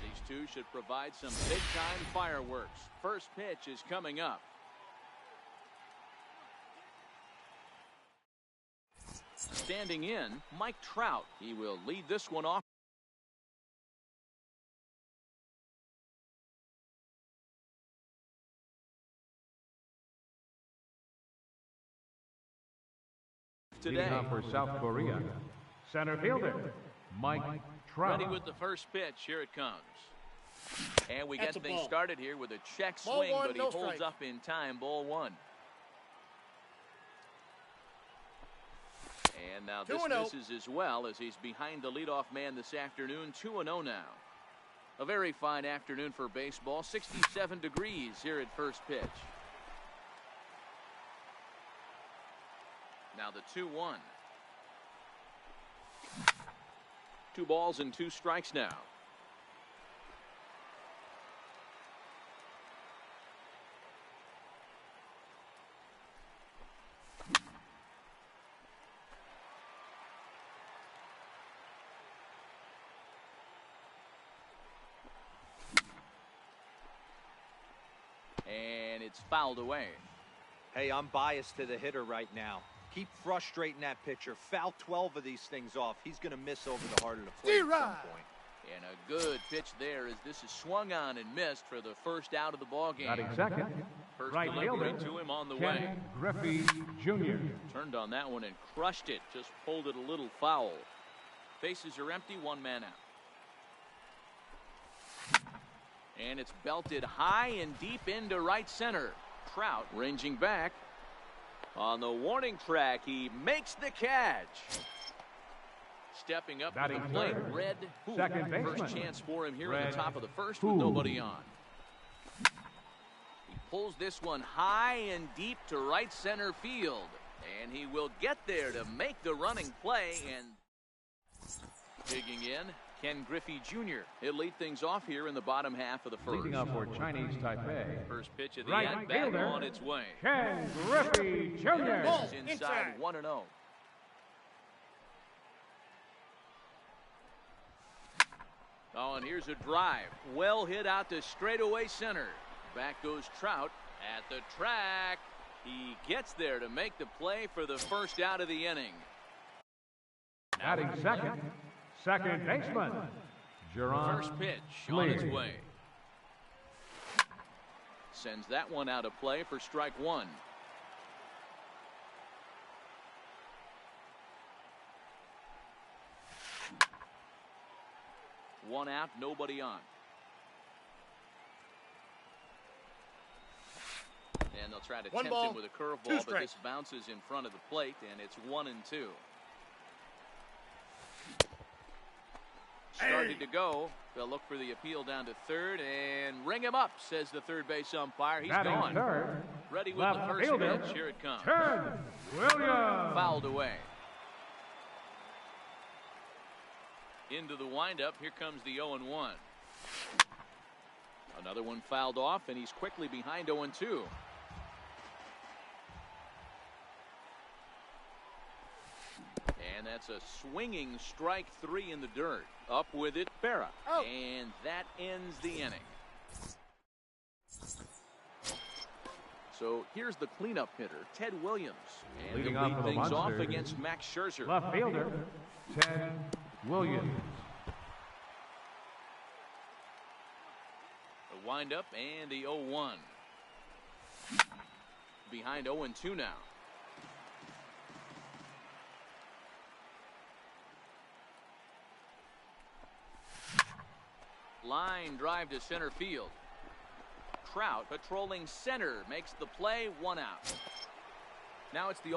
These two should provide some big-time fireworks. First pitch is coming up. Standing in, Mike Trout. He will lead this one off. Today. For South Korea, center fielder Mike Trout. Ready with the first pitch. Here it comes. And we That's get a things ball. started here with a check Ball swing, one, but he no holds strike. up in time. Ball one. And now this 2-0. misses as well as he's behind the leadoff man this afternoon. 2-0 now. A very fine afternoon for baseball. 67 degrees here at first pitch. Now the 2-1. 2 balls and 2 strikes now. And it's fouled away. Hey, I'm biased to the hitter right now. Keep frustrating that pitcher. Foul 12 of these things off. He's going to miss over the heart of the plate at some point. And a good pitch there as this is swung on and missed for the first out of the ball game. Batting second, First right delivery fielder to him on the Ken way. Griffey Jr. Turned on that one and crushed it. Just pulled it a little foul. Bases are empty. 1 man out. And it's belted high and deep into right center. Trout ranging back. On the warning track, he makes the catch. Stepping up to the Batting plate, third, Red Hu. second baseman, First chance for him here at Red the top of the first Hu. with nobody on. He pulls this one high and deep to right center field. And he will get there to make the running play. And digging in, Ken Griffey Jr. He'll lead things off here in the bottom half of the first. Leading up for Chinese Taipei. First pitch of the Right at-bat fielder, on its way. Ken Griffey Jr. Ball Inside inside. 1-0. Oh, and here's a drive. Well hit out to straightaway center. Back goes Trout at the track. He gets there to make the play for the first out of the inning. Batting second baseman, Geron. First pitch on its way. Sends that one out of play for strike one. One out, nobody on. And they'll try to tempt him with a curveball, but this bounces in front of the plate, and it's 1-2. Started to go. They'll look for the appeal down to third and ring him up, says the third base umpire. He's gone. Third, ready with the first fielder, pitch. Here it comes. Ken Williams. Fouled away. Into the windup. Here comes the 0-1. Another one fouled off, and he's quickly behind 0-2. And that's a swinging strike three in the dirt. Up with it, Berra. Oh. And that ends the inning. So here's the cleanup hitter, Ted Williams. And Leading he'll off lead for the things off Munsters, against Max Scherzer. Left fielder, Ted Williams. The windup and the 0-1. Behind 0-2 now. Line drive to center field. Trout patrolling center makes the play, one out. Now it's the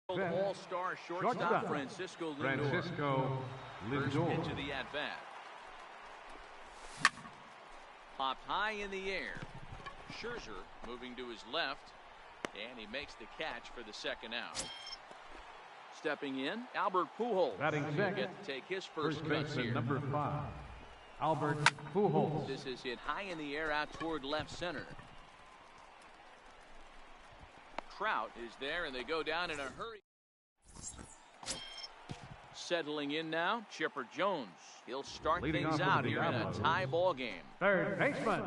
all-star shortstop Francisco Lindor. First pitch of the at-bat. Popped high in the air. Scherzer moving to his left, and he makes the catch for the second out. Stepping in, Albert Pujols. Batting He'll second, get to take his first baseman, cuts here. number 5, Albert Pujols. This is hit high in the air out toward left center. Trout is there, and they go down in a hurry. Settling in now, Chipper Jones. He'll start Leading things off out for the here in a Diablos. tie ball game. Third baseman,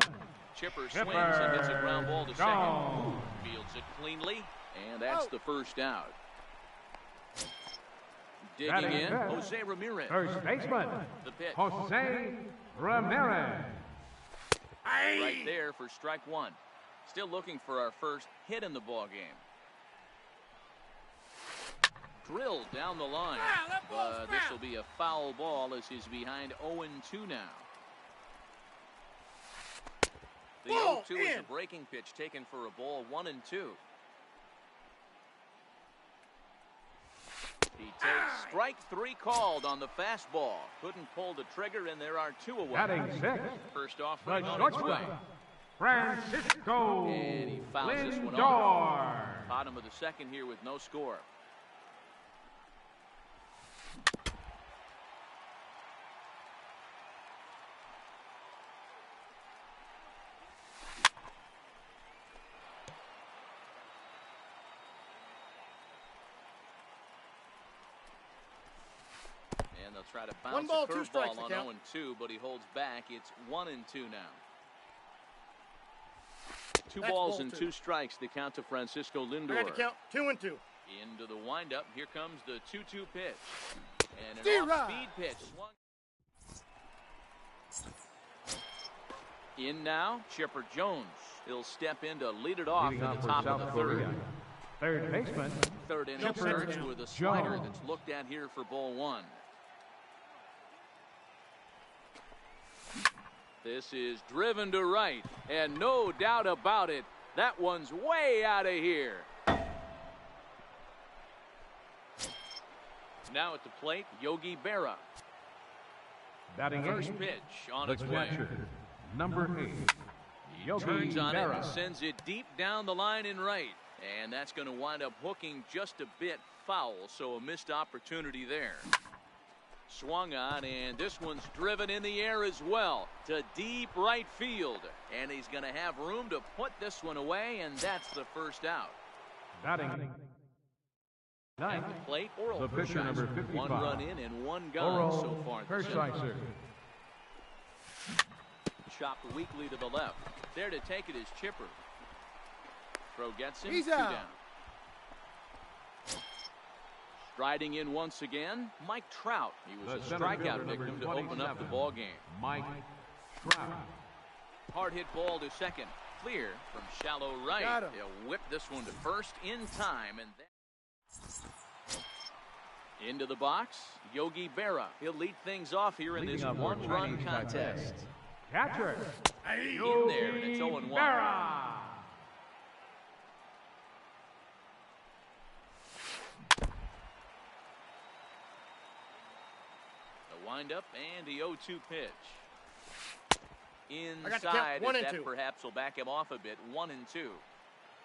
Chipper swings and hits a ground ball to second. Jones. Fields it cleanly, and that's the first out. Digging Batting in, fifth, Jose Ramirez. First baseman, The pitch. Jose Ramirez. Right there for strike one. Still looking for our first hit in the ball game. Drilled down the line. But this will be a foul ball as he's behind 0-2 now. The 0-2 is a breaking pitch taken for a ball, 1-2. He takes strike three called on the fastball. Couldn't pull the trigger, and there are two away. Batting sixth, First off, the right on its way. shortstop, Francisco And he fouls this one Lindor. off. Bottom of the second here with no score. And they'll try to bounce One ball, a two strikes curveball on to count. 0-2, but he holds back. It's 1-2 now. Two That's balls ball and two. two strikes to count to Francisco I Lindor. had to count 2-2. Into the windup. Here comes the 2-2 pitch. And an D-Rod. off-speed pitch. Swung. In now, Chipper Jones. He'll step in to lead it off Leading in off the for top of South the third. Korea, third baseman, Third inning Chipper search with a slider Jones. that's looked at here for ball one. This is driven to right, and no doubt about it, that one's way out of here. Now at the plate, Yogi Berra. batting First eighth, pitch on the its way. catcher, number 8, Yogi Turns on it Berra. and sends it deep down the line in right. And that's going to wind up hooking just a bit foul, so a missed opportunity there. Swung on, and this one's driven in the air as well to deep right field. And he's going to have room to put this one away, and that's the first out. Batting ninth, At the plate, Oral the pitcher number 55. One run in and one gone Oral so far this inning. Hershiser. Chopped weakly to the left. There to take it is Chipper. Throw gets him. He's 2 out. down. Striding in once again, Mike Trout. He was The a center fielder, strikeout number victim to open up the 27, ball game. Mike Trout. Hard hit ball to second. Clear from shallow right. Got him. He'll whip this one to first in time, and then into the box, Yogi Berra. He'll lead things off here in Leading this up for one-run Chinese contest. Catcher. In there, and it's 0-1. Berra. The windup and the 0-2 pitch. I got to count Inside, 1 as and that 2. perhaps will back him off a bit. 1 and 2.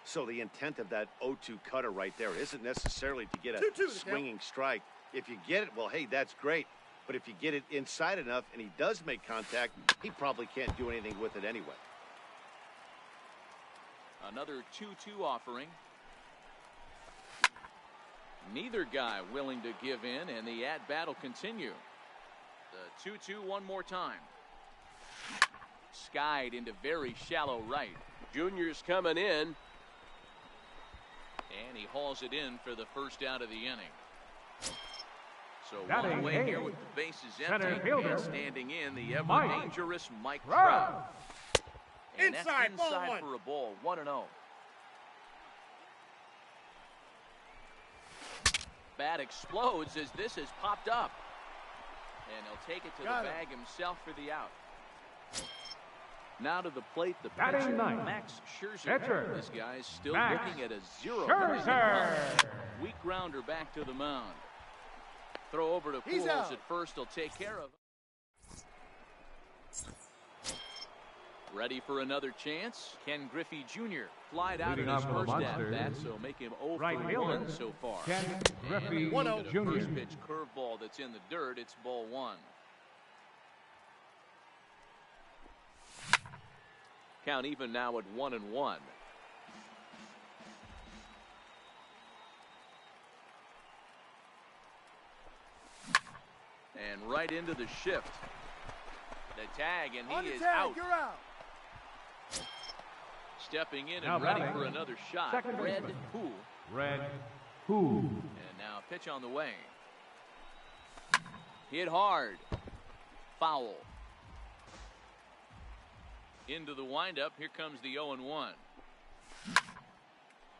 So the intent of that 0-2 cutter right there isn't necessarily to get a 2-2 to count. swinging strike. If you get it, well, hey, that's great. But if you get it inside enough and he does make contact, he probably can't do anything with it anyway. Another 2-2 offering. Neither guy willing to give in, and the at-bat will continue. The 2-2 one more time. Skied into very shallow right. Junior's coming in. And he hauls it in for the first out of the inning. So Batting one away here eighth, with the bases center empty. fielder, And standing in, the Mike ever-dangerous Mike Trout. Trout. And that's Inside, ball inside one. for a ball. 1-0. Bat explodes as this has popped up. And he'll take it to Got the him. bag himself for the out. Now to the plate, the Batting pitcher, ninth, Max Scherzer. pitcher, This guy's still Max looking at a 0. Scherzer. Weak grounder back to the mound. Throw over to He's Pujols out. at first. He'll take care of it. Ready for another chance. Ken Griffey Jr. flied out Leading in his off for the first at Monsters, bat, so make him 0 right for fielder, 1 so far. Ken Griffey And Jr. the first pitch curveball that's in the dirt. It's ball 1. Count even now at 1-1. And right into the shift. The tag, and On he the is tag, out. you're out. Stepping in Now and ready batting, for another shot. second Red baseman. Poole. Red Who. And now pitch on the way. Hit hard. Foul. Into the windup. Here comes the 0-1.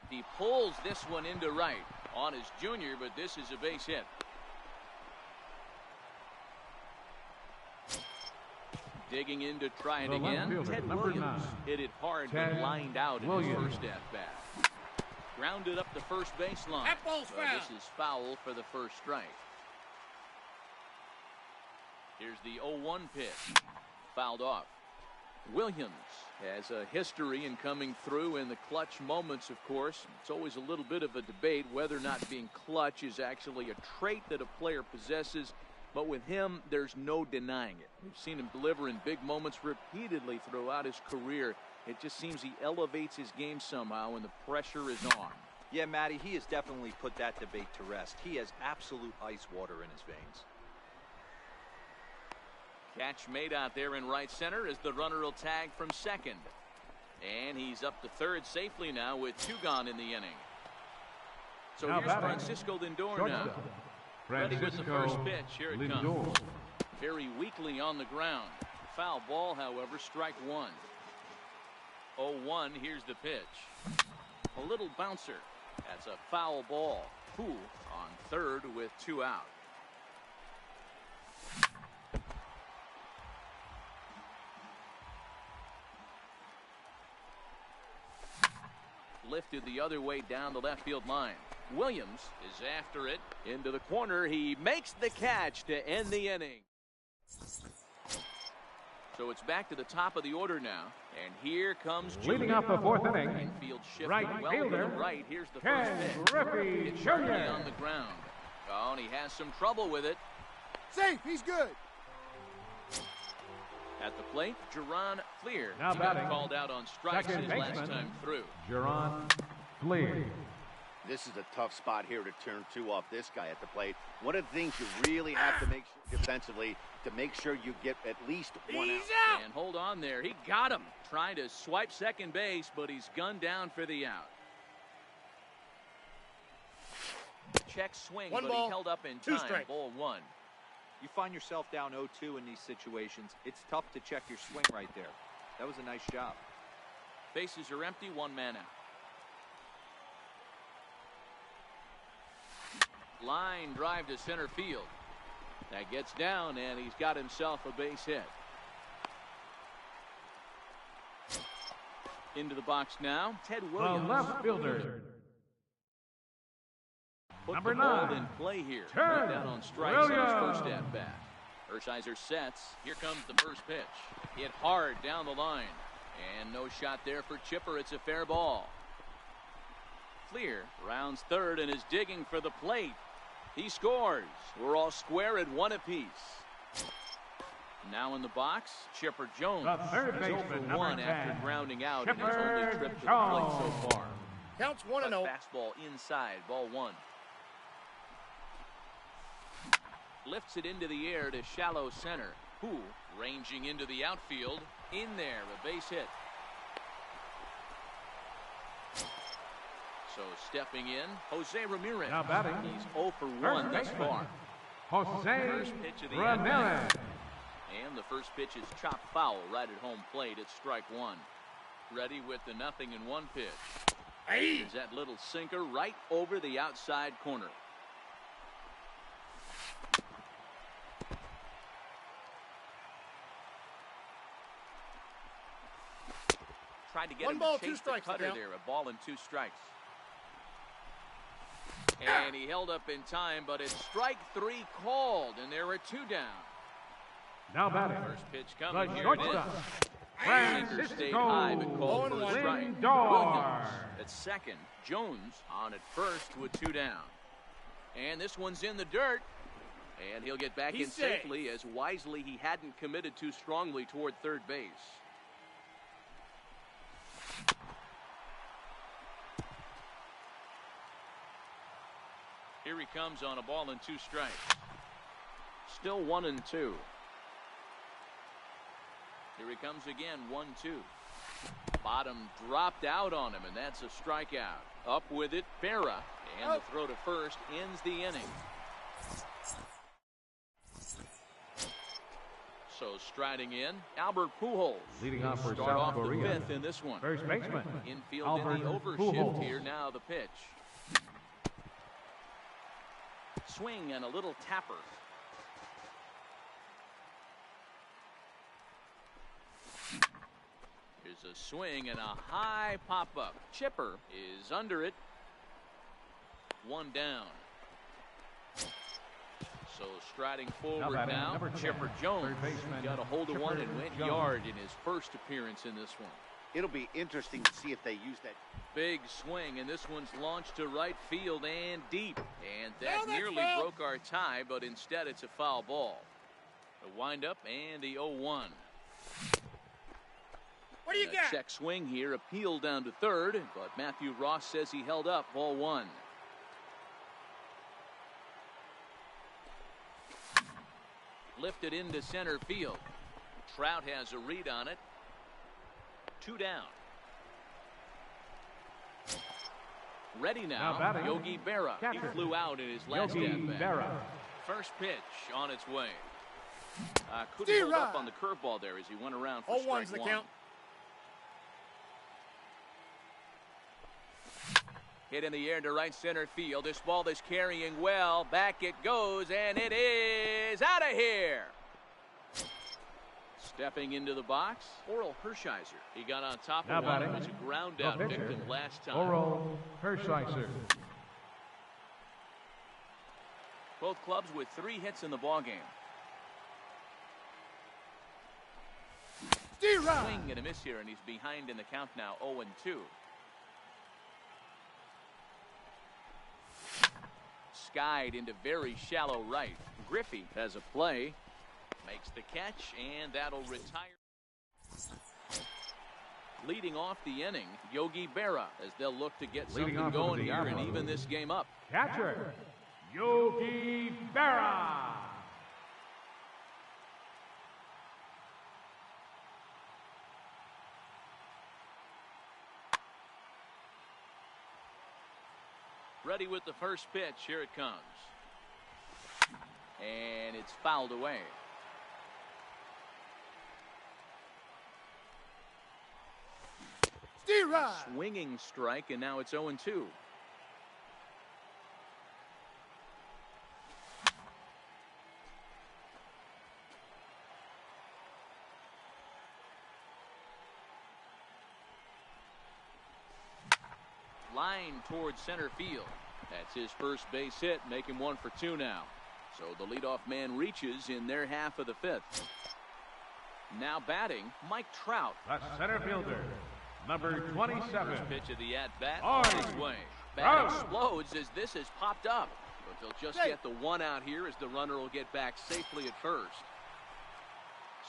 He pulls this one into right on his junior, but this is a base hit. Digging in to try it The left again. fielder, Ted number Williams 9. hit it hard, Ted but lined out in Williams. his first at-bat. Grounded up the first baseline. That ball's So foul. this is foul for the first strike. Here's the 0-1 pitch. Fouled off. Williams has a history in coming through in the clutch moments, of course. It's always a little bit of a debate whether or not being clutch is actually a trait that a player possesses. But with him, there's no denying it. We've seen him deliver in big moments repeatedly throughout his career. It just seems he elevates his game somehow when the pressure is on. Yeah, Matty, he has definitely put that debate to rest. He has absolute ice water in his veins. Catch made out there in right center as the runner will tag from second. And he's up to third safely now with 2 gone in the inning. So Now here's batting, Francisco Lindor now. Shortstop, Ready with the Francisco first pitch. Here it Lindor. comes. Very weakly on the ground. Foul ball, however, strike 1. 0-1, here's the pitch. A little bouncer. That's a foul ball. Poole on third with 2 out. Lifted the other way down the left field line. Williams is after it into the corner. He makes the catch to end the inning. So it's back to the top of the order now. And here comes Leading off the fourth inning, infield shift right well to the fielder, right. Here's the Ken first pitch. Griffey It's sharply Jr. on the ground. Oh, and he has some trouble with it. Safe. He's good. At the plate, Jerron Fleer. Now He got batting, called out on strikes second his last baseman, time through. Jerron Fleer. This is a tough spot here to turn two off this guy at the plate. One of the things you really have to make sure defensively to make sure you get at least one out. And hold on there. He got him. Trying to swipe second base, but he's gunned down for the out. Check swing, One but ball, he held up in 2 time. strikes. Ball 1. You find yourself down 0-2 in these situations. It's tough to check your swing right there. That was a nice job. Bases are empty, 1 man out. Line drive to center field. That gets down, and he's got himself a base hit. Into the box now, Ted The Williams. left fielder, Put number the ball 9, in play here. Ted Right down on strikes in his Williams. first at bat. Hershiser sets. Here comes the first pitch. Hit hard down the line. And no shot there for Chipper. It's a fair ball. Fleer rounds third and is digging for the plate. He scores. We're all square at 1 apiece. Now in the box, Chipper Jones. The third He's baseman, 0 for number 1 after 10, grounding out in his Chipper only trip to the plate so Jones. far. Counts 1-0. Fastball inside, ball 1. Lifts it into the air to shallow center. Who ranging into the outfield. In there, a base hit. So stepping in, Jose Ramirez. Now batting, He's 0 for 1 thus baseman, far. Jose First pitch of the at-bat. Ramirez. And the first pitch is chopped foul right at home plate. It's strike 1. Ready with the 0-1 pitch. There's that little sinker right over the outside corner. Tried to get 1 him ball, to 2 chase the strikes to cutter count. there. A ball and 2 strikes. And he held up in time, but it's strike 3 called, and there are 2 down. Now batting, First pitch coming. the Here it is. shortstop, Sinker stayed high, but called for a 0-1. strike. Lindor. Williams at second. Jones on at first with 2 down. And this one's in the dirt. And he'll get back in He's safe. safely, as wisely he hadn't committed too strongly toward third base. Here he comes on a ball and 2 strikes. Still 1-2. Here he comes again, 1-2. Bottom dropped out on him, and that's a strikeout. Up with it, Berra. And the throw to first ends the inning. So striding in, Albert Pujols. Leading off for Start South off Korea, the 5th in this one. first baseman, Infield Albert in the overshift Pujols. here. Now the pitch. Swing and a little tapper. Here's a swing and a high pop-up. Chipper is under it. 1 down. So striding forward batting, now, number 10, Chipper Jones third baseman, got a hold of one Chipper and went Jones. yard in his first appearance in this one. It'll be interesting to see if they use that. Big swing, and this one's launched to right field and deep. And that No, that's nearly foul. broke our tie, but instead it's a foul ball. The windup and the 0-1. What do you A got? check swing here, appeal down to third, but Matthew Ross says he held up, ball 1. Lifted into center field. Trout has a read on it. 2 down. Ready now, batting, Yogi Berra. He catcher, flew out in his last Yogi at-bat. Berra. First pitch on its way. Couldn't hold up on the curveball there as he went around for 0-1's strike the 1. count. Hit in the air to right center field. This ball is carrying well. Back it goes, and it is out of here. Stepping into the box, Oral Hershiser. He got on top Now of one. It batting, was a ground the out pitcher, victim last time. Oral Hershiser. Both clubs with 3 hits in the ballgame. Swing and a miss here, and he's behind in the count now, 0-2. Skied into very shallow right. Griffey has a play, makes the catch, and that'll retire. Leading off the inning, Yogi Berra, as they'll look to get something going here and even this game up. Catcher, Yogi Berra. Ready with the first pitch. Here it comes. And it's fouled away. Swinging strike, and now it's 0-2. Line towards center field. That's his first base hit, making 1 for 2 now. So the leadoff man reaches in their half of the 5th. Now batting, Mike Trout. The center fielder, number 27. First pitch of the at-bat on his way. Bat explodes as this has popped up. But they'll just get the one out here as the runner will get back safely at first.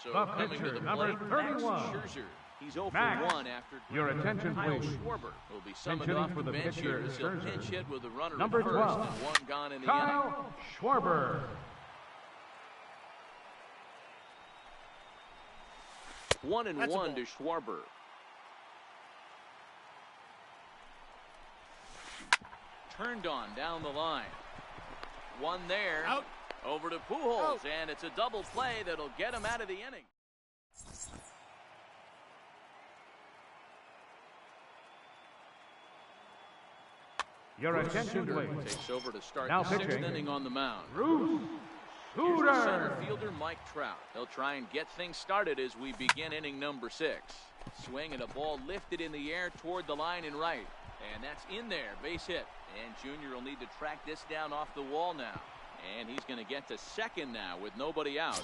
So The coming pitcher, to the number plate, 31. Max Scherzer. He's 0 for Max, 1 after your attention, Kyle please. Schwarber will be summoned Pinch off hitting the for the bench pitcher, here as he'll Scherzer. pinch hit with the runner Number at first 12. and 1 gone in the inning. Kyle Schwarber. 1-1 to Schwarber. Turned on down the line. One there. Out. Over to Pujols, Out. and it's a double play that'll get him out of the inning. Your attention, please. Takes over to start Now the 6th pitching. inning on the mound. Bruce Here's the center Sutter. fielder, Mike Trout. He'll try and get things started as we begin inning number 6. Swing and a ball lifted in the air toward the line and right. And that's in there, base hit. And Junior will need to track this down off the wall now. And he's going to get to second now with nobody out.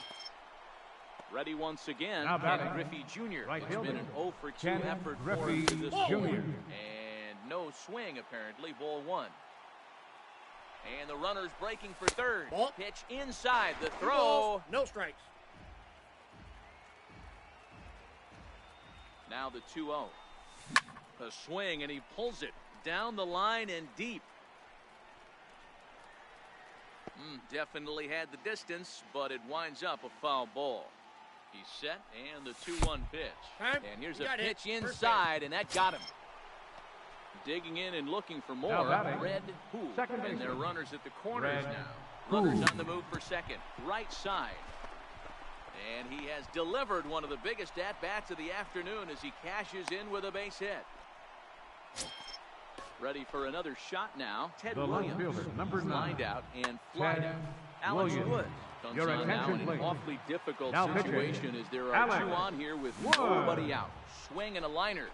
Ready once again, Now batting. Ken Griffey Jr. Right It's been fielder. an 0 for 2 Ken effort for Griffey him to this Jr. point. And no swing, apparently. Ball 1. And the runner's breaking for third. Ball. Pitch inside. The throw. Balls, no strikes. Now the 2-0. A swing, and he pulls it down the line and deep. Definitely had the distance, but it winds up a foul ball. He's set, and the 2-1 pitch. Time. And here's You a got it. pitch First inside, and that got him. Digging in and looking for more. Now batting. Red Poole. Second And their baseman. runners at the corners Red now. Runners on the move for second. Right side. And he has delivered one of the biggest at-bats of the afternoon as he cashes in with a base hit. Ready for another shot now. Ted The left Williams. fielder, number 9. Lined out and flied Ted out. Alex Williams. Wood comes Your on now attention, in an please. awfully difficult Now pitching. situation as there are Alex 2 on here with Wood. nobody out. Swing and a liner.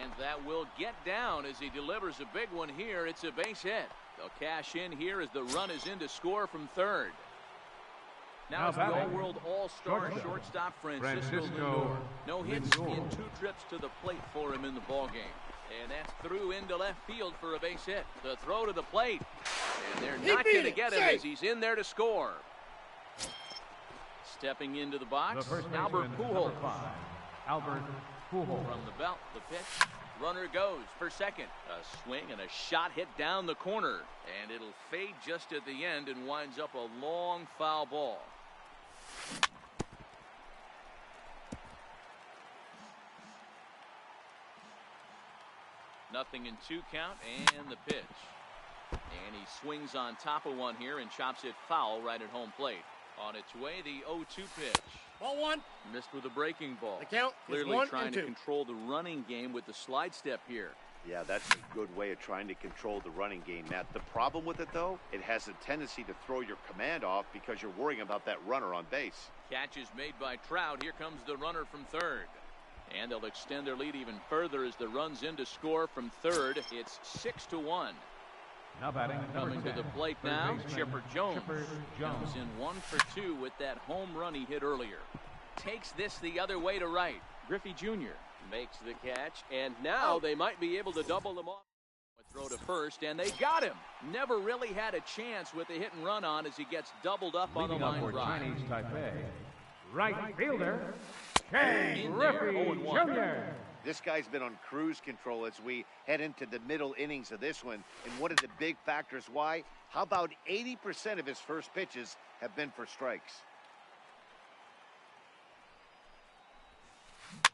And that will get down as he delivers a big one here. It's a base hit. They'll cash in here as the run is in to score from third. Now it's the batting. all-world all-star shortstop Francisco Lindor. No hits in 2 trips to the plate for him in the ballgame. And that's through into left field for a base hit. The throw to the plate. And they're not going to get him as he's in there to score. Stepping into the box, The first Albert baseman, Pujols. number 5. Albert Pujols. From the belt, the pitch. Runner goes for second. A swing and a shot hit down the corner. And it'll fade just at the end and winds up a long foul ball. Nothing in 2 count and the pitch. And he swings on top of one here and chops it foul right at home plate. On its way, the 0-2 pitch. Ball 1. Missed with a breaking ball. The count is Clearly 1 trying and to 2. control the running game with the slide step here. Yeah, that's a good way of trying to control the running game, Matt. The problem with it, though, it has a tendency to throw your command off because you're worrying about that runner on base. Catch is made by Trout. Here comes the runner from third. And they'll extend their lead even further as the run's in to score from third. It's 6-1. Now batting. Coming to the plate Third now, baseman, Chipper Jones. Chipper Jones. Comes in 1 for 2 with that home run he hit earlier. takes this the other way to right. Griffey Jr. Makes the catch, and now they might be able to double them off. A throw to first, and they Got him. Never really had a chance with the hit and run on as he gets doubled up on the line for drive. Chinese Taipei, right fielder, Ken Griffey Jr. This guy's been on cruise control as we head into the middle innings of this one. And one of the big factors why, how about 80% of his first pitches have been for strikes?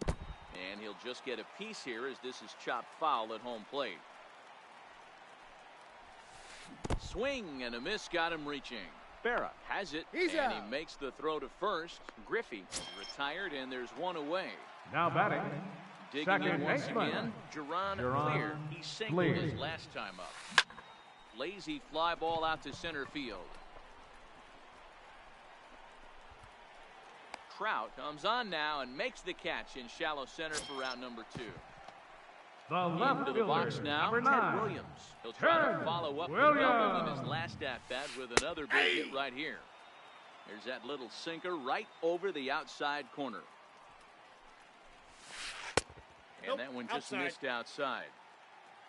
And he'll just get a piece here as this is chopped foul at home plate. Swing and a miss got him reaching. Berra has it, He's and out. he makes the throw to first. Griffey retired, and there's one away. Now batting, Digging second in once baseman, again, Jaron Jaron Clear. He singled Clear. his last time up. Lazy fly ball out to center field. Trout comes on now and makes the catch in shallow center for out number 2. the left Into the fielder, box now, number Ted 9. Williams. He'll try to Ted follow up the Williams. double in his last at-bat with another big hit right here. There's that little sinker right over the outside corner. And Nope, that one just outside. missed outside.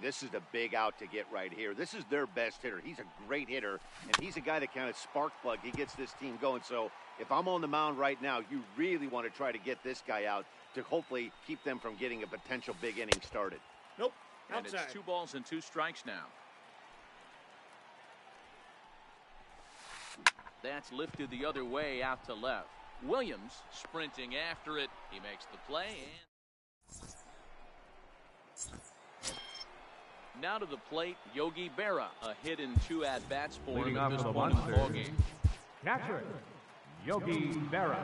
This is a big out to get right here. This is their best hitter. He's a great hitter, and he's a guy that kind of spark plug. He gets this team going. So if I'm on the mound right now, you really want to try to get this guy out to hopefully keep them from getting a potential big inning started. Nope. And Outside. it's 2 balls and 2 strikes now. That's lifted the other way out to left. Williams sprinting after it. He makes the play. And now to the plate, Yogi Berra. A hit in 2 at-bats for Leading him off at this for the point in the Monsters, ballgame. catcher, Yogi Berra.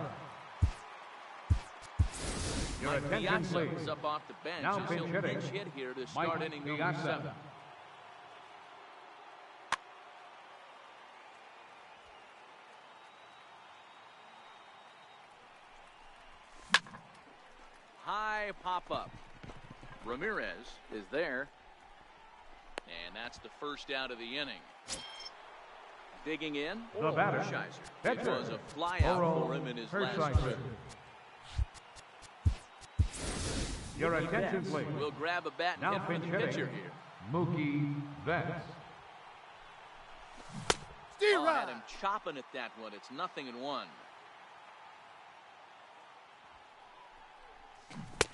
Your Mike attention, Piazza please. is up off the bench Now as he'll pinch hitting, pinch hit here to Mike start inning number Piazza. 7. High pop-up. Ramirez is there. And that's the first out of the inning. Digging in, The batter, Hershiser. It pitcher, was a flyout Oral for him in his last Hershiser. trip. Your attention, please. We'll grab a bat and Now hit for the pinch hitting, pitcher here. Mookie Betts. Steer Had him right. chopping at that one. It's 0-1.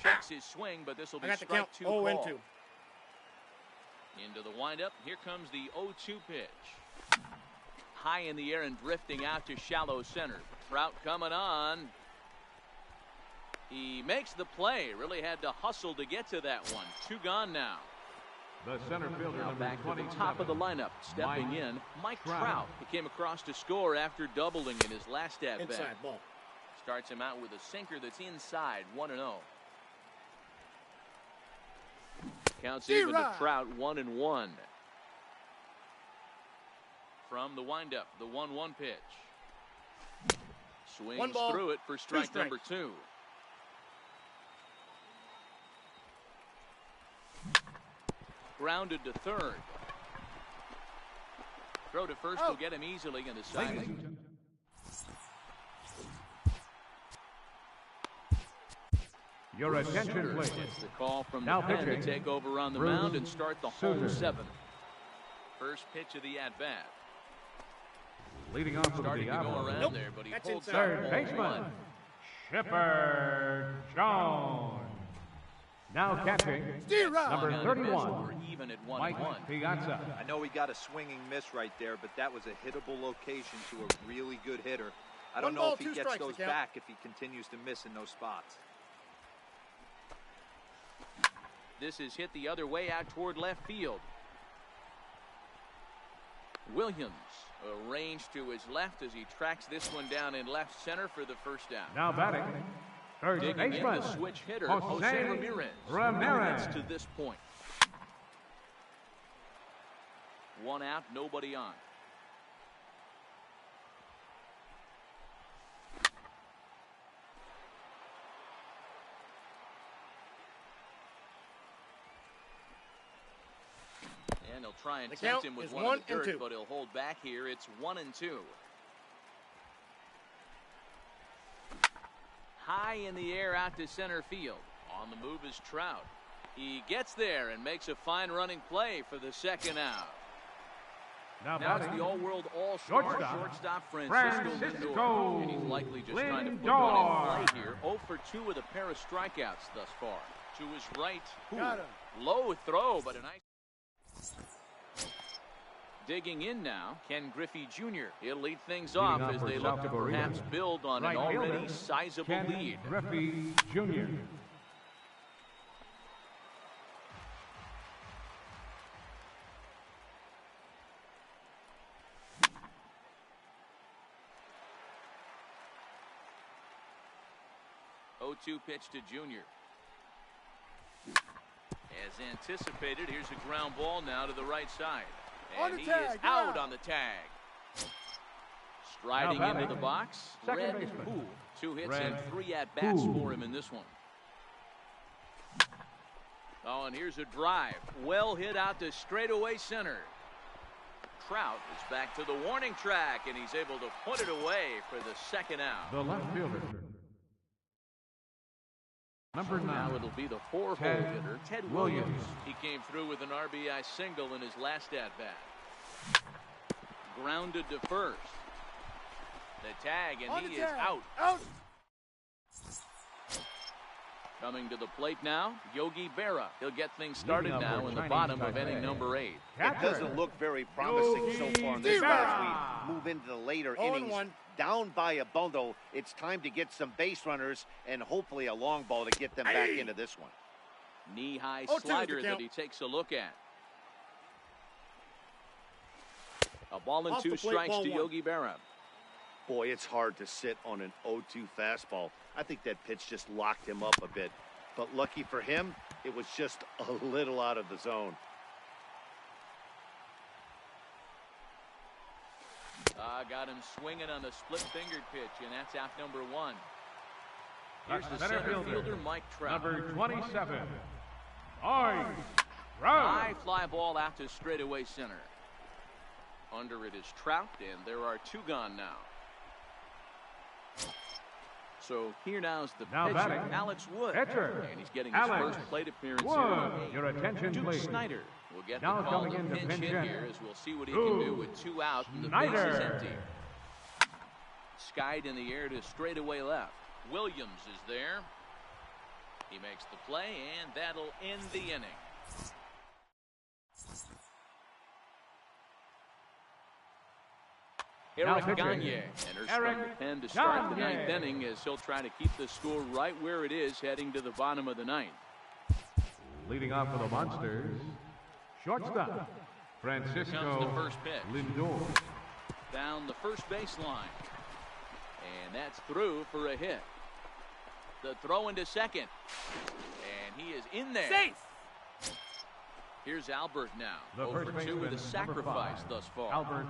Checks his swing, but this will I be got the strike count 2 0 call. and 2. Into the windup. Here comes the 0-2 pitch. High in the air and drifting out to shallow center. Trout coming on. He makes the play. Really had to hustle to get to that one. 2 gone now. The center fielder, Now number back to 27. the top of the lineup. Stepping Mike in, Mike Trout. Trout. He came across to score after doubling in his last at-bat. Inside ball. Starts him out with a sinker that's inside, 1-0. Counts Steer even to right. Trout, 1-1. From the windup, the 1-1 pitch. Swings 1 ball, through it for strike strikes. number 2. Grounded to third. Throw to first will get him easily in the side. Your attention, please. It's the call from Now the pen to pitching, take over on the Bruce mound and start the home Suter. 7th. First pitch of the at-bat. Leading off for the Starting to go Diablos, around Nope, there, but he that's holds inside. out third ball baseman, 1. Shipper Jones. Now catching, Steer right. number Swung on and missed. 31, We're even at 1-1. Mike Piazza. I know he got a swinging miss right there, but that was a hittable location to a really good hitter. I don't 1 know ball, if he 2 gets strikes, those the count. back if he continues to miss in those spots. This is hit the other way out toward left field. Williams arranged to his left as he tracks this one down in left center for the first out. Now batting, third Digging in baseman, the switch hitter, Jose Jose Ramirez. Ramirez. That's to this point. 1 out, nobody on. And he'll try and The tempt count him with is 1 1 in the and dirt, 2. but he'll hold back here. It's 1-2. high in the air out to center field. On the move is Trout. He gets there and makes a fine running play for the second out. Now it's the all-world all-star shortstop Francisco Lindor. And he's likely just trying to put one in play here. 0 for 2 with a pair of strikeouts thus far. To his right, low throw, but a nice... Digging in now, Ken Griffey Jr. He'll lead things off as they look to perhaps build on an already sizable lead. Griffey Jr. Oh-2 pitch to Jr. As anticipated, here's a ground ball now to the right side. And he is out on the tag. Striding into the box, Red Poole. 2 hits and 3 at-bats for him in this one. Oh, and here's a drive. Well hit out to straightaway center. Trout is back to the warning track, and he's able to put it away for the second out. The left fielder. Number 9. Now it'll be the 4-hole hitter, Ted Williams. He came through with an RBI single in his last at-bat. Grounded to first. The tag, and he is out. Coming to the plate now, Yogi Berra. He'll get things started now in the bottom of inning number 8. It doesn't look very promising so far in this match. We move into the later innings. Down by a bundle, it's time to get some base runners and hopefully a long ball to get them back into this one. Knee-high slider that he takes a look at. A ball and 2 strikes to Yogi Berra. Boy, it's hard to sit on an 0-2 fastball. I think that pitch just locked him up a bit. But lucky for him, it was just a little out of the zone. Got him swinging on the split-fingered pitch, and that's out number 1. Here's the center fielder, Mike Trout. Number 27. Trout. High fly ball out to straightaway center. Under it is Trout, and there are 2 gone now. So here now is the pitcher, Alex Wood. And he's getting his first plate appearance here. Your attention, Duke please. Snyder will get Now the call coming to in to pinch pinch hit hit. here, as we'll see what he can do with 2 out and the base is empty. Skied in the air to straightaway left. Williams is there. He makes the play, and that'll end the inning. Eric Gagne enters from the pen to start the 9th inning, as he'll try to keep the score right where it is heading to the bottom of the 9th. Leading off for the Monsters, shortstop, Francisco Comes the first pitch. Lindor. Down the first baseline. And that's through for a hit. The throw into second. And he is in there. Safe. Here's Albert now. The 0 first for 2 with a baseman, number sacrifice 5, thus far. Albert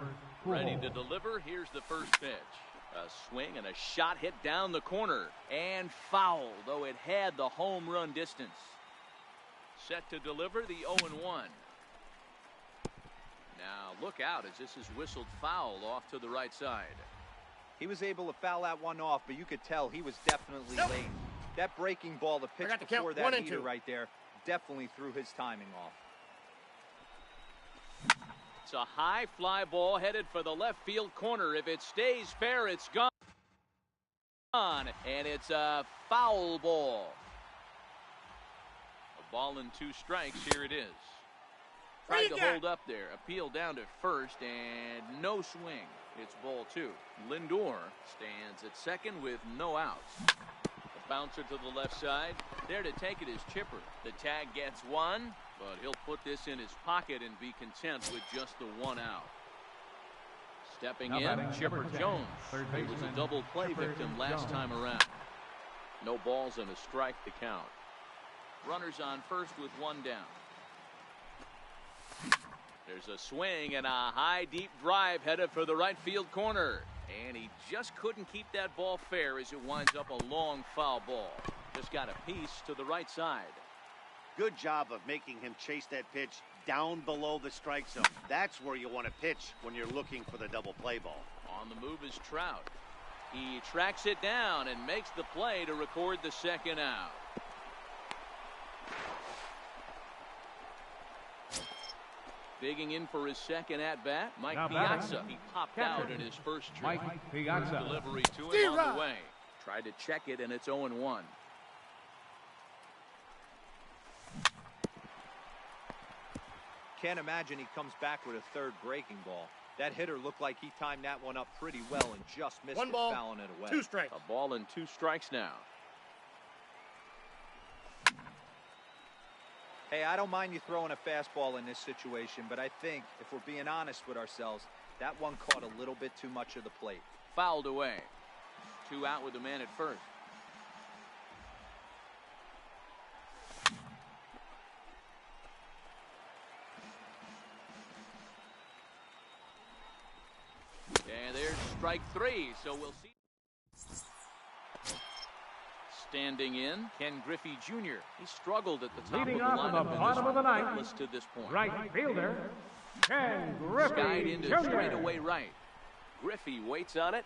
Ready Pujols. to deliver. Here's the first pitch. A swing and a shot hit down the corner. And foul, though it had the home run distance. Set to deliver the 0-1. Now look out as this is whistled foul off to the right side. He was able to foul that one off, but you could tell he was definitely late. That breaking ball, the pitch before that heater right there, definitely threw his timing off. It's a high fly ball headed for the left field corner. If it stays fair, it's gone. And it's a foul ball. A ball and 2 strikes. Here it is. Tried to hold up there. Appeal down to first, and no swing. It's ball 2. Lindor stands at second with no outs. The bouncer to the left side. There to take it is Chipper. The tag gets 1, but he'll put this in his pocket and be content with just the 1 out. Stepping in, Chipper Jones. He was a double play victim last time around. No balls and a strike to count. Runners on first with 1 down. There's a swing and a high deep drive headed for the right field corner. And he just couldn't keep that ball fair as it winds up a long foul ball. Just got a piece to the right side. Good job of making him chase that pitch down below the strike zone. That's where you want to pitch when you're looking for the double play ball. On the move is Trout. He tracks it down and makes the play to record the second out. Digging in for his second at-bat, Mike Piazza. He popped out in his first trip. Mike Piazza. Delivery to him on the way. Tried to check it, and it's 0-1. Can't imagine he comes back with a third breaking ball. That hitter looked like he timed that one up pretty well and just missed it, fouling it away. 2 strikes. A ball and 2 strikes now. Hey, I don't mind you throwing a fastball in this situation, but I think, if we're being honest with ourselves, that one caught a little bit too much of the plate. Fouled away. 2 out with the man at first. And there's strike 3, so we'll see. Standing in, Ken Griffey Jr. He struggled at the top Leading of the off lineup in the bottom of the ninth, hitless to this point. Right fielder, Ken Griffey Skied into Jr. straightaway right. Griffey waits on it.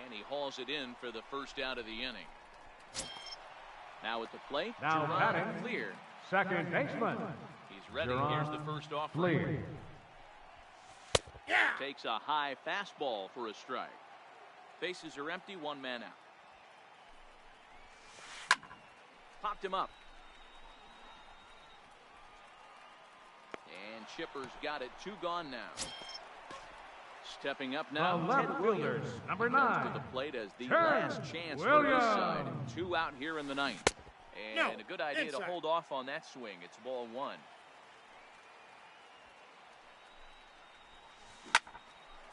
And he hauls it in for the first out of the inning. Now at the plate, Now Gerard batting, Fleer. second baseman. He's ready. Gerard Here's the first offer. Fleer. Takes a high fastball for a strike. Bases are empty, 1 man out. Popped him up. And Chipper's got it. 2 gone now. Stepping up now, The left Ted fielder, Williams. number He comes 9, to the plate as the Ted last chance for his Williams. side. 2 out here in the ninth. And No, a good idea inside. to hold off on that swing. It's ball 1.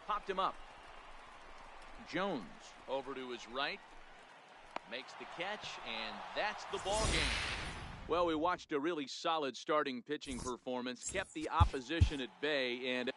Popped him up. Jones over to his right. Makes the catch, and that's the ball game. Well, we watched a really solid starting pitching performance, kept the opposition at bay, and